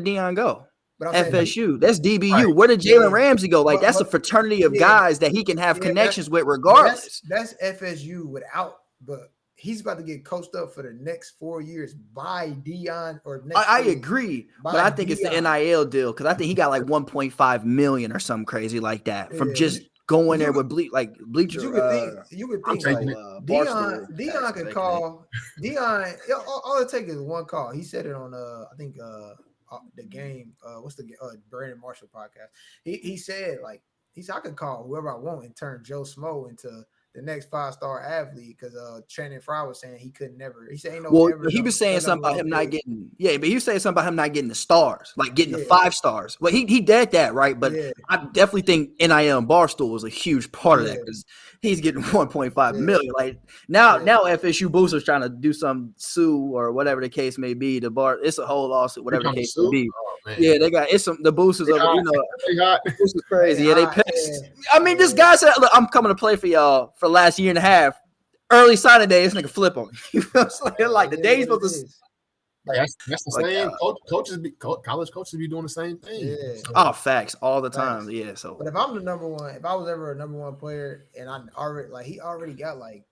Deion go? FSU. That's DBU. Right. Where did Jalen Ramsey go? Like, that's a fraternity of guys that he can have connections with regardless. That's FSU without, but he's about to get coached up for the next 4 years by Deion. I agree, but I think it's the NIL deal, because I think he got like 1.5 million or something crazy like that from just going there with bleacher. You could think like Deion could call Deion. All it takes is one call. He said it on I think the game. What's the Brandon Marshall podcast? He said I could call whoever I want and turn Joe Smo into the next 5-star athlete because Channing Frye was saying he could never. He said ain't no Well, ever. he was saying something about him not getting, but he was saying something about him not getting the stars, like getting the 5 stars. Well, he did that, right? But I definitely think NIL and Barstool was a huge part of that because he's getting 1.5 million. Like now FSU boosters trying to do some sue or whatever the case may be. The bar, it's a whole lawsuit, whatever the case may be. Oh, they got the boosters of this is crazy. They pissed. I mean, this guy said, "Look, I'm coming to play for y'all for the last year and a half." Early signing day, this nigga flip on me. You know what I'm saying? Like the day he's supposed to. That's the same. College coaches be doing the same thing. Yeah. So. Oh, facts all the time. Yeah. So, but if I'm the number one, if I was ever a number one player, and I already he already got like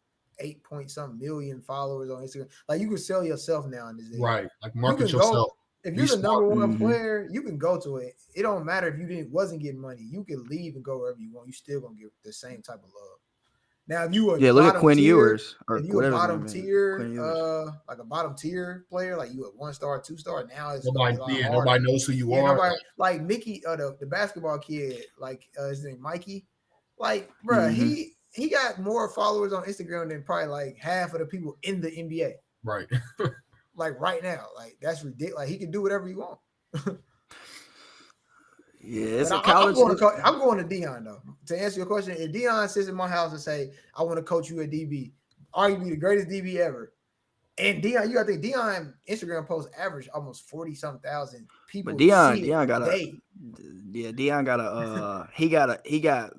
8-point-something million followers on Instagram. Like you can sell yourself now in this day. Right. Like market yourself. If you're the number one player, you can go to it. It don't matter if you wasn't getting money. You can leave and go wherever you want. You still gonna get the same type of love. Now, if you were look at Quinn Ewers, or if you a bottom tier, like a bottom tier player, like you a 1-star, 2-star. Now it's nobody knows who you are. Like Mickey, the basketball kid, like his name Mikey, like bro, he got more followers on Instagram than probably like half of the people in the NBA. Right. Like right now, like that's ridiculous. Like he can do whatever he wants. Yeah, it's a college. I'm going to Dion though. To answer your question, if Dion sits in my house and say, "I want to coach you at DB," arguably the greatest DB ever, and Dion, you got to think Dion Instagram posts average almost 40-something thousand people. But Dion got he got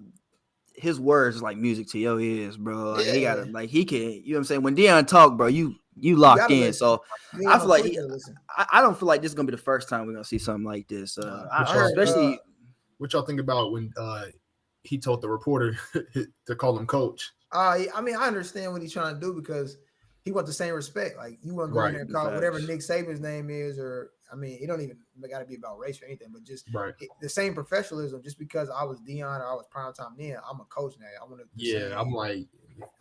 his words like music to your ears, bro. Like, he got it. Like he can, you know what I'm saying? When Dion talk, bro, you locked in. Listen. So I feel like I don't feel like this is gonna be the first time we're gonna see something like this. Especially what y'all think about when he told the reporter to call him coach. I mean, I understand what he's trying to do because he wants the same respect. Like you want to go in there and call whatever Nick Saban's name is, or I mean, it don't even got to be about race or anything, but just the same professionalism. Just because I was Dion or I was primetime then, I'm a coach now. I want to. Yeah, I'm like.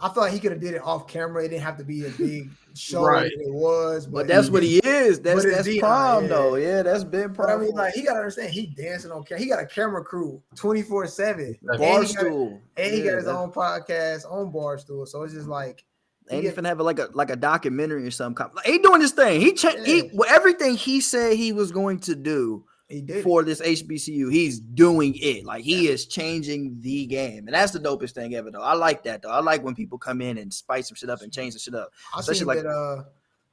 I feel like he could have did it off camera. It didn't have to be a big show. Right. It was, but that's what he is. That's prom though. Yeah, that's been prom. But I mean, like he gotta understand, he dancing on camera. He got a camera crew 24/7. Barstool, and he got his own podcast on Barstool. So it's just like. Ain't even have like a documentary or something. Like, he doing this thing. He everything he said he was going to do. He did for this HBCU. He's doing it. Like he is changing the game, and that's the dopest thing ever. Though I like that. Though I like when people come in and spice some shit up and change the shit up. I seen that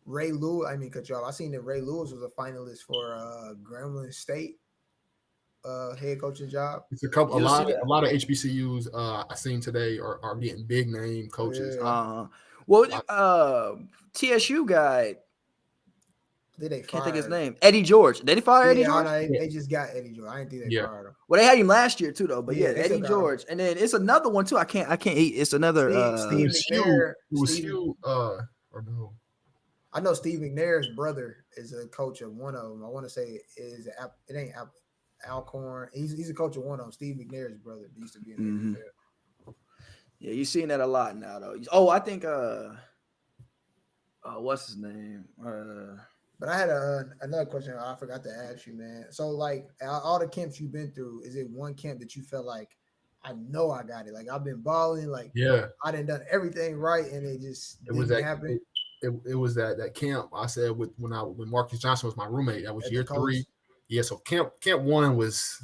Ray Lewis. I mean, cut you off. I seen that Ray Lewis was a finalist for Grambling State head coaching job. It's a lot of HBCUs I seen today are getting big name coaches. Yeah. TSU guy. Can't think his name. Eddie George. Did they fire Eddie George? They just got Eddie George. I didn't think they fired him. Well, they had him last year too, though. But Eddie George, and then it's another one too. I can't. It's another. Steve McNair. Or no? I know Steve McNair's brother is a coach of one of them. I want to say it ain't Alcorn. He's a coach of one of them. Steve McNair's brother used to be in there. Yeah, you're seeing that a lot now, though. Oh, I think. What's his name? But I had another question I forgot to ask you, man. So, like, all the camps you've been through, is it one camp that you felt like, I know I got it? Like, I've been balling. Like, I done everything right, and it didn't happen. It was that camp I said when Marcus Johnson was my roommate. That was year 3. Yeah, so camp 1 was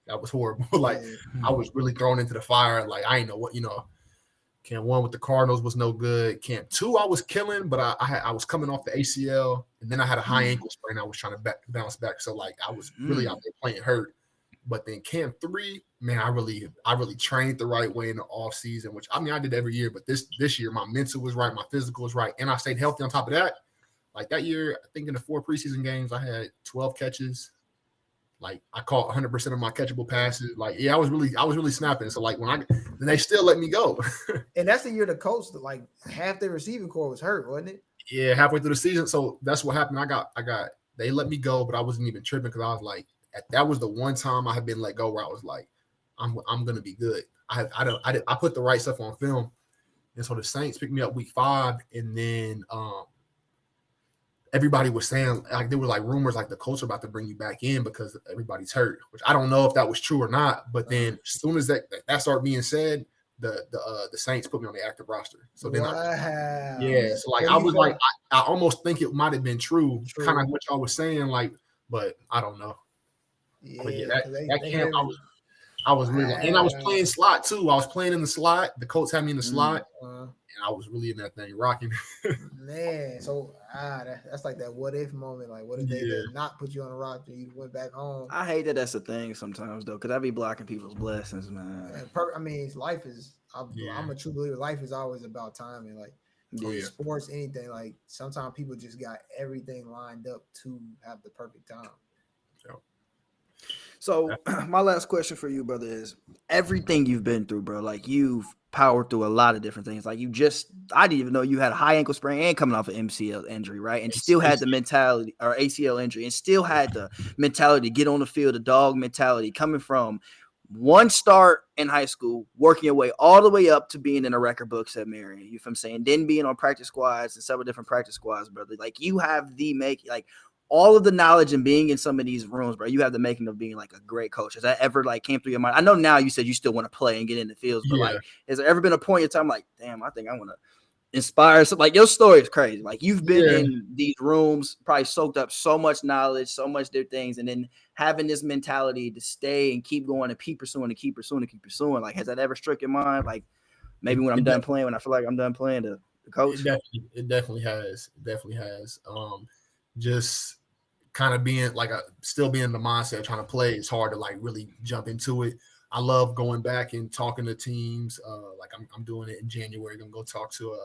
that was horrible. Like, I was really thrown into the fire. Like, I ain't know what, Camp 1 with the Cardinals was no good. Camp 2 I was killing, but I was coming off the ACL, and then I had a high ankle sprain. I was trying to bounce back, so like I was really out there playing hurt. But then Camp 3, man, I really trained the right way in the off season, which I mean I did every year, but this year my mental was right, my physical was right, and I stayed healthy on top of that. Like that year, I think in the 4 preseason games, I had 12 catches. Like I caught 100% of my catchable passes. Like, I was really snapping. So like then they still let me go. And that's the year the coach, like half the receiving core was hurt, wasn't it? Yeah, halfway through the season. So that's what happened. They let me go, but I wasn't even tripping because I was like, that was the one time I had been let go where I was like, I'm gonna be good. I put the right stuff on film, and so the Saints picked me up week 5, and then everybody was saying, like, there were like rumors like the coach about to bring you back in because everybody's hurt, which I don't know if that was true or not. But then as soon as that started being said, the Saints put me on the active roster. So then so like So I was like I almost think it might have been true. Kind of what y'all was saying, like, but I don't know. Yeah, but yeah, they that camp I was really, and I was playing slot too. I was playing in the slot. The Colts had me in the slot, and I was really in that thing rocking. Man, so that's like that what if moment. Like, what if they did not put you on a roster? You went back home. I hate that that's a thing sometimes though, because I be blocking people's blessings, man. I mean, life is. I'm a true believer. Life is always about timing. Like sports, anything. Like sometimes people just got everything lined up to have the perfect time. So my last question for you, brother, is everything you've been through, bro. Like you've powered through a lot of different things. Like I didn't even know you had a high ankle sprain and coming off an MCL injury, right? And still had the mentality, or ACL injury, and still had the mentality to get on the field, the dog mentality, coming from one start in high school, working your way all the way up to being in the record books at Marion. You know what I'm saying? Then being on practice squads and several different practice squads, brother. Like you have all of the knowledge and being in some of these rooms, bro, you have the making of being like a great coach. Has that ever like came through your mind? I know now you said you still want to play and get in the fields, but like, has there ever been a point in time like, damn, I think I want to inspire some? Like your story is crazy. Like you've been in these rooms, probably soaked up so much knowledge, so much different things, and then having this mentality to stay and keep going and keep pursuing and keep pursuing and keep pursuing. Like, has that ever struck your mind? Like maybe when I'm done playing, when I feel like I'm done playing, the coach. It definitely has. Just kind of being like still being in the mindset of trying to play. It's hard to like really jump into it. I love going back and talking to teams. Like I'm doing it in January. I'm gonna go talk to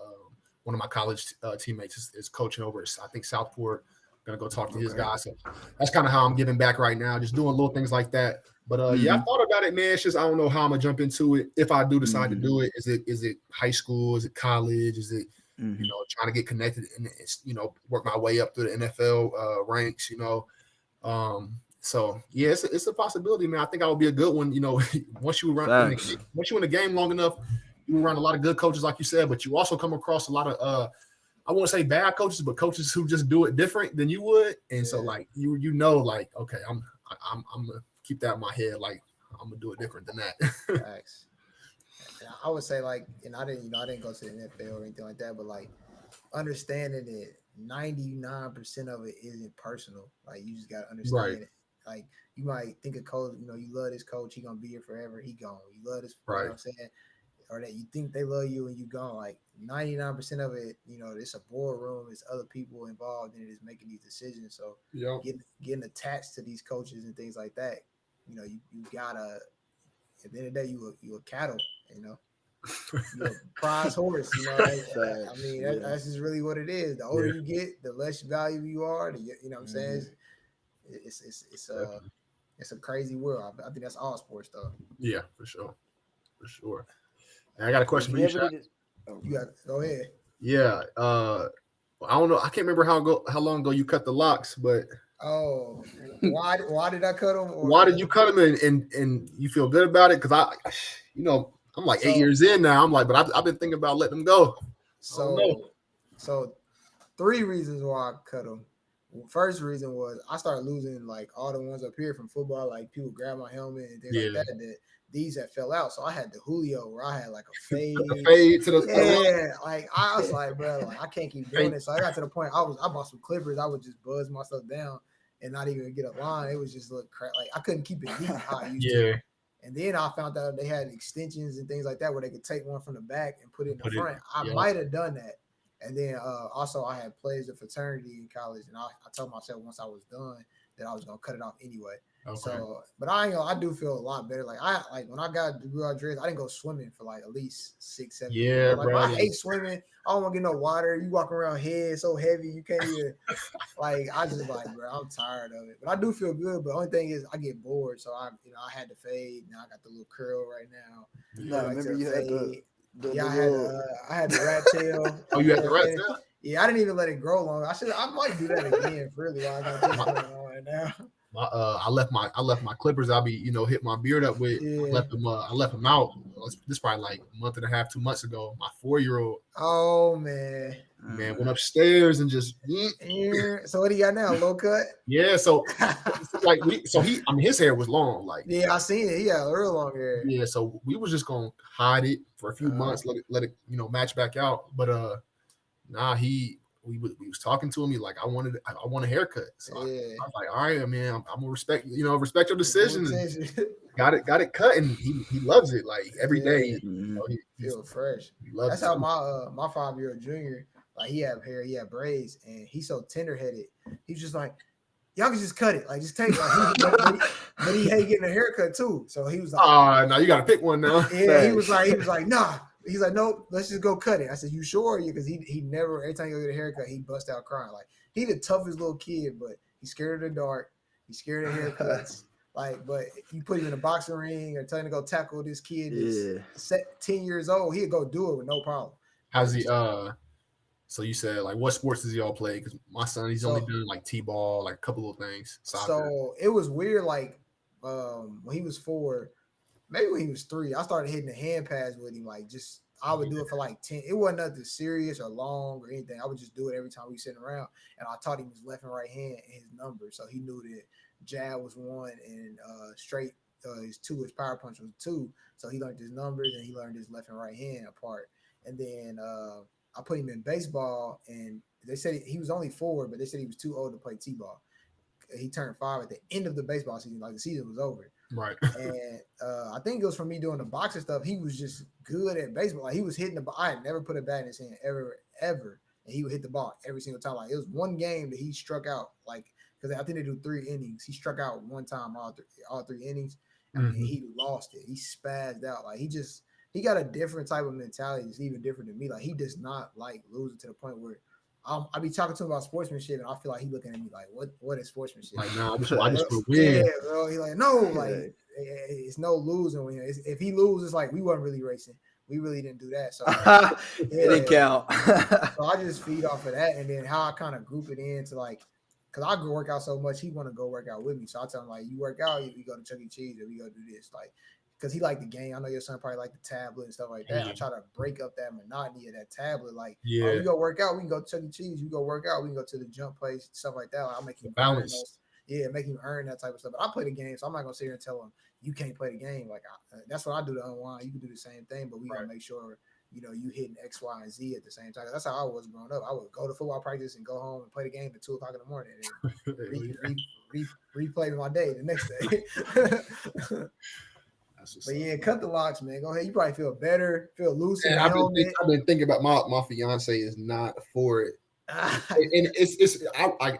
one of my college teammates is coaching over at, I think, Southport. Gonna go talk to his guys. So that's kind of how I'm giving back right now. Just doing little things like that. But I thought about it, man. It's just I don't know how I'm gonna jump into it. If I do decide to do it, is it high school? Is it college? Is it trying to get connected and work my way up through the NFL ranks? So yeah, it's a possibility, man. I think I would be a good one. Once you run, once you're in the game long enough, you run a lot of good coaches, like you said. But you also come across a lot of I won't say bad coaches, but coaches who just do it different than you would. And so like like, okay, I'm gonna keep that in my head. Like I'm gonna do it different than that. Facts. I would say like, and I didn't go to the NFL or anything like that, but like understanding that 99% of it isn't personal. Like you just gotta understand it. Like you might think a coach, you love this coach, he gonna be here forever, he gone. You love this, you know what I'm saying? Or that you think they love you and you gone. Like 99% of it, it's a boardroom, it's other people involved in it, is making these decisions. So getting attached to these coaches and things like that, you gotta, at the end of the day, you a cattle, you're a prize horse, I mean, that's just really what it is. The older you get, the less valuable you are. You know what I'm saying? It's a crazy world. I think that's all sports stuff. Yeah, for sure. And I got a question for you, Shaq. Go ahead. Yeah. I don't know. I can't remember how long ago you cut the locks, but why did I cut them? Why did you cut them and you feel good about it? Because I'm like 8 years in now. I'm like, but I've been thinking about letting them go. So 3 reasons why I cut them. First reason was I started losing like all the ones up here from football. Like people grab my helmet and things like that these that fell out. So I had the Julio where I had like a fade. To the like I was like, bro, like I can't keep doing it. So I got to the point I bought some clippers. I would just buzz myself down and not even get a line. It was just look crap. Like I couldn't keep it neat how I used to. And then I found out they had extensions and things like that where they could take one from the back and put it in the front. I might have done that. And then also I had pledged a fraternity in college, and I told myself once I was done that I was gonna cut it off anyway. Okay. So, but I do feel a lot better. Like when I grew out dressed, I didn't go swimming for like at least 6-7 years. Like I hate swimming. I don't want to get no water. You walk around head so heavy you can't even. Like I just like, bro, I'm tired of it. But I do feel good. But the only thing is I get bored, so I had to fade. Now I got the little curl right now. No, I remember you had the. I had the rat tail. Oh, you had the rat tail? Yeah, I didn't even let it grow long. I might do that again. Really, while I got this going on right now. I left my clippers. I'll be hit my beard up with. I left them out. This probably like a month and a half, 2 months ago. My 4-year-old. Oh man. Man, went upstairs and just So what do you got now? Low cut? Yeah, so like his hair was long, like yeah, I seen it. He had real long hair. Yeah, so we was just gonna hide it for a few months, let it match back out. But we was talking to him. He like, I want a haircut. So I was like, all right, man, I'm gonna respect your decision. got it cut, and he loves it. Like every day, he feel fresh. He loves. That's how my 5-year-old junior, like he had hair, he had braids, and he's so tender headed. He's just like, y'all can just cut it, like just take it. Like, but he hate getting a haircut too. So he was like, now you got to pick one now. Yeah, he was like, nah. He's like, nope, let's just go cut it. I said, you sure? Because he never, every time you go get a haircut, he bust out crying. Like, he the toughest little kid, but he's scared of the dark. He's scared of haircuts. Like, but you put him in a boxing ring or tell him to go tackle this kid that's 10 years old, he'd go do it with no problem. How's he, so you said, like, what sports does he all play? Because my son, he's only doing, like, T-ball, like, a couple of things. Soccer. So it was weird, like, when he was 4, maybe when he was 3, I started hitting the hand pass with him. Like, just I would do it for like 10. It wasn't nothing serious or long or anything. I would just do it every time we were sitting around. And I taught him his left and right hand and his numbers. So he knew that jab was 1 and straight his 2, his power punch was 2. So he learned his numbers and he learned his left and right hand apart. And then I put him in baseball, and they said he was only 4, but they said he was too old to play T-ball. He turned 5 at the end of the baseball season. Like the season was over. Right. And I think it was from me doing the boxing stuff. He was just good at baseball. Like he was hitting the ball. I had never put a bat in his hand ever. And he would hit the ball every single time. Like it was one game that he struck out. Like because I think they do 3 innings. He struck out one time all three innings. I mean, he lost it. He spazzed out. Like he got a different type of mentality. It's even different than me. Like he does not like losing to the point where I be talking to him about sportsmanship, and I feel like he looking at me like, what is sportsmanship? Like, nah, I just want to win. Yeah, bro. He like, no, like it's no losing. If he loses, it's like we wasn't really racing. We really didn't do that. So it didn't count. So I just feed off of that, and then how I kind of group it into like, because I go work out so much, he want to go work out with me. So I tell him like, you work out, we go to Chuck E. Cheese, or we go do this, like. Because he liked the game. I know your son probably liked the tablet and stuff like that. I try to break up that monotony of that tablet. Like, we go work out, we can go to Chuck E. Cheese. You go work out, we can go to the jump place, stuff like that. Like, I'll make him balance. Make him earn that type of stuff. But I play the game, so I'm not gonna sit here and tell him you can't play the game. Like that's what I do to unwind. You can do the same thing, but we gotta make sure you hitting X, Y, and Z at the same time. That's how I was growing up. I would go to football practice and go home and play the game at 2:00 in the morning and replay my day the next day. But yeah, cut the locks, man. Go ahead. You probably feel better, feel loose. And I've been thinking about my fiance is not for it. And it's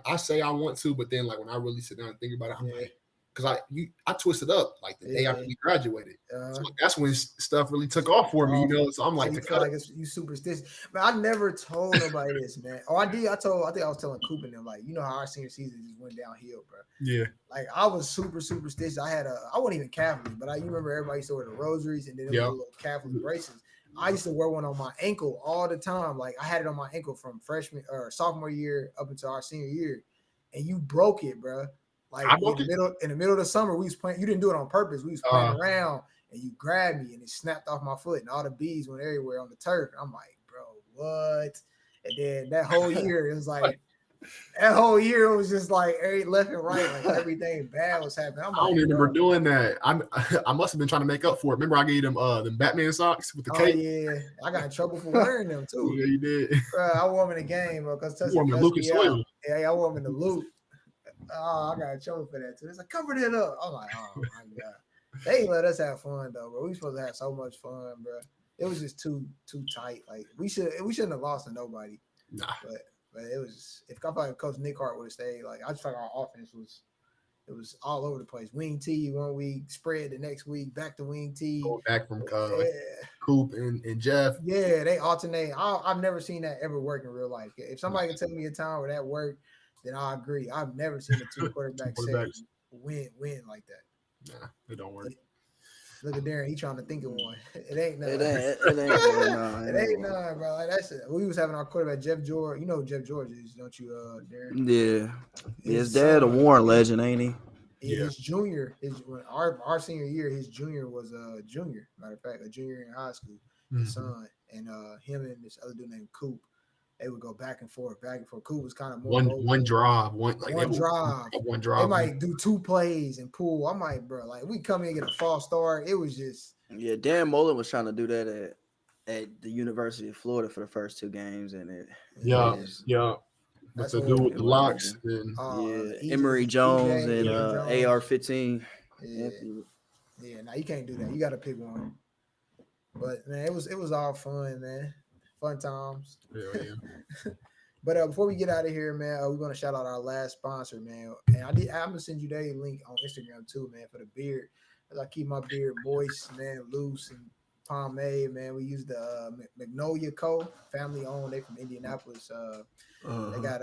I say I want to, but then like when I really sit down and think about it, I'm like, because I twisted up like the day after we graduated. So that's when stuff really took off for me, So I'm like, you superstitious. But I never told nobody this, man. Oh, I did. I think I was telling Coop and them, like, you know how our senior season just went downhill, bro. Yeah. Like I was super superstitious. I wasn't even Catholic, but you remember everybody used to wear the rosaries and then little Catholic braces. I used to wear one on my ankle all the time. Like I had it on my ankle from freshman or sophomore year up until our senior year, and you broke it, bro. Like in the middle of the summer, we was playing. You didn't do it on purpose. We was playing around, and you grabbed me, and it snapped off my foot, and all the bees went everywhere on the turf. I'm like, bro, what? And then that whole year, it was like, that whole year it was just like left and right, like everything bad was happening. I don't remember doing that. I must have been trying to make up for it. Remember, I gave them the Batman socks with the cape. Yeah, I got in trouble for wearing them too. Yeah, you did. I wore them in the game, bro. Because I wore them in the loop. Oh, I got in trouble for that too. It's like, cover it up. I'm like, oh my god, they ain't let us have fun though, bro. We supposed to have so much fun, bro. It was just too tight. Like we shouldn't have lost to nobody. Nah, but it was. If I thought Coach Nick Hart would have stayed, like I just thought our offense was all over the place. Wing T 1 week, spread the next week, back to wing T. Going back from Coop and Jeff. Yeah, they alternate. I've never seen that ever work in real life. If somebody can tell me a time where that worked, then I agree. I've never seen a 2 quarterback win like that. Nah, it don't work. Look at Darren, he trying to think of one. It ain't none. It ain't none, bro. Like that's it. We was having our quarterback Jeff George. You know who Jeff George is, don't you, Darren? Yeah. His dad a Warren legend, ain't he? Yeah. His junior, our senior year, his junior was a junior. Matter of fact, a junior in high school. His son and him and this other dude named Coop. they would go back and forth. Coop was kind of more one drive, one one They drive. might do 2 plays and pull. I'm like, bro, like we come in and get a false start. It was just Dan Mullen was trying to do that at the University of Florida for the first 2 games, and it But that's the dude with the horrible. locks, and Emory Jones and Jones. AR-15. Yeah, now you can't do that. You got to pick one. But man, it was all fun, man. Fun times. Yeah. But before we get out of here, man, we're gonna shout out our last sponsor, man. And I'm gonna send you that link on Instagram too, man, for the beard. As I keep my beard moist, man, loose and pomade, man. We use the Magnolia Co. Family owned. They from Indianapolis. They got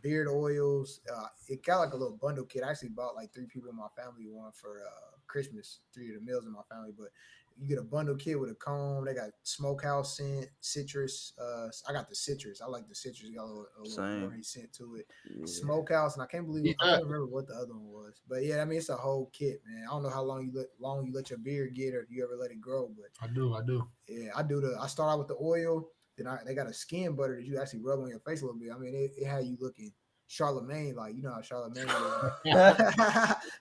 beard oils. It got like a little bundle kit. I actually bought like 3 people in my family one for Christmas. 3 of the males in my family, but you get a bundle kit with a comb. They got smokehouse scent, citrus. I got the citrus. I like the citrus. It got a little orange scent to it. Yeah. Smokehouse, and I can't remember what the other one was. But yeah, I mean it's a whole kit, man. I don't know how long you let your beard get, or if you ever let it grow. But I do. Yeah, I start out with the oil. Then they got a skin butter that you actually rub on your face a little bit. I mean, it had you looking Charlemagne, like you know how Charlemagne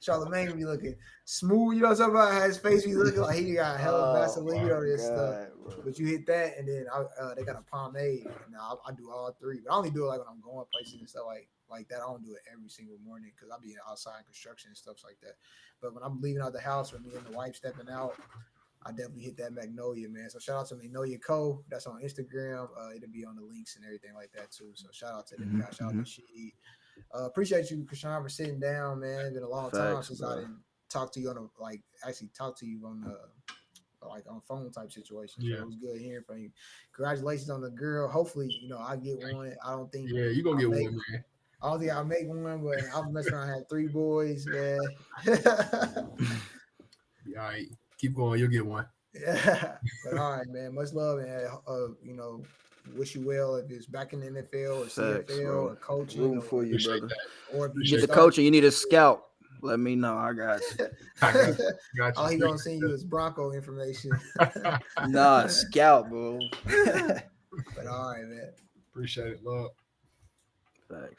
Charlemagne be looking smooth, you know what I'm talking about? His face be looking like he got hella Vaseline on this stuff. Bro. But you hit that, and then they got a pomade. And I do all 3, but I only do it like when I'm going places and stuff like that. I don't do it every single morning because I be outside construction and stuff like that. But when I'm leaving out the house, or me and the wife stepping out, I definitely hit that Magnolia, man. So shout out to Magnolia Co. That's on Instagram. It'll be on the links and everything like that too. So shout out to them guys. Shout out to Sheed. Appreciate you, Krishawn, for sitting down, man. It's been a long time since I didn't talk to you on on phone type situation. So it was good hearing from you. Congratulations on the girl. Hopefully, I get one. I don't think you're gonna get one, man. I don't think I'll make one, but I'm messing around. I had 3 boys, man. All right. Keep going, you'll get one. Yeah. But all right, man. Much love, and wish you well if it's back in the NFL or CFL or coaching. Rooting for you, brother. Or if you get the coaching, you need a scout. Let me know. I got you. All he gonna send you is Bronco information. Nah, scout, bro. But all right, man. Appreciate it, love. Thanks.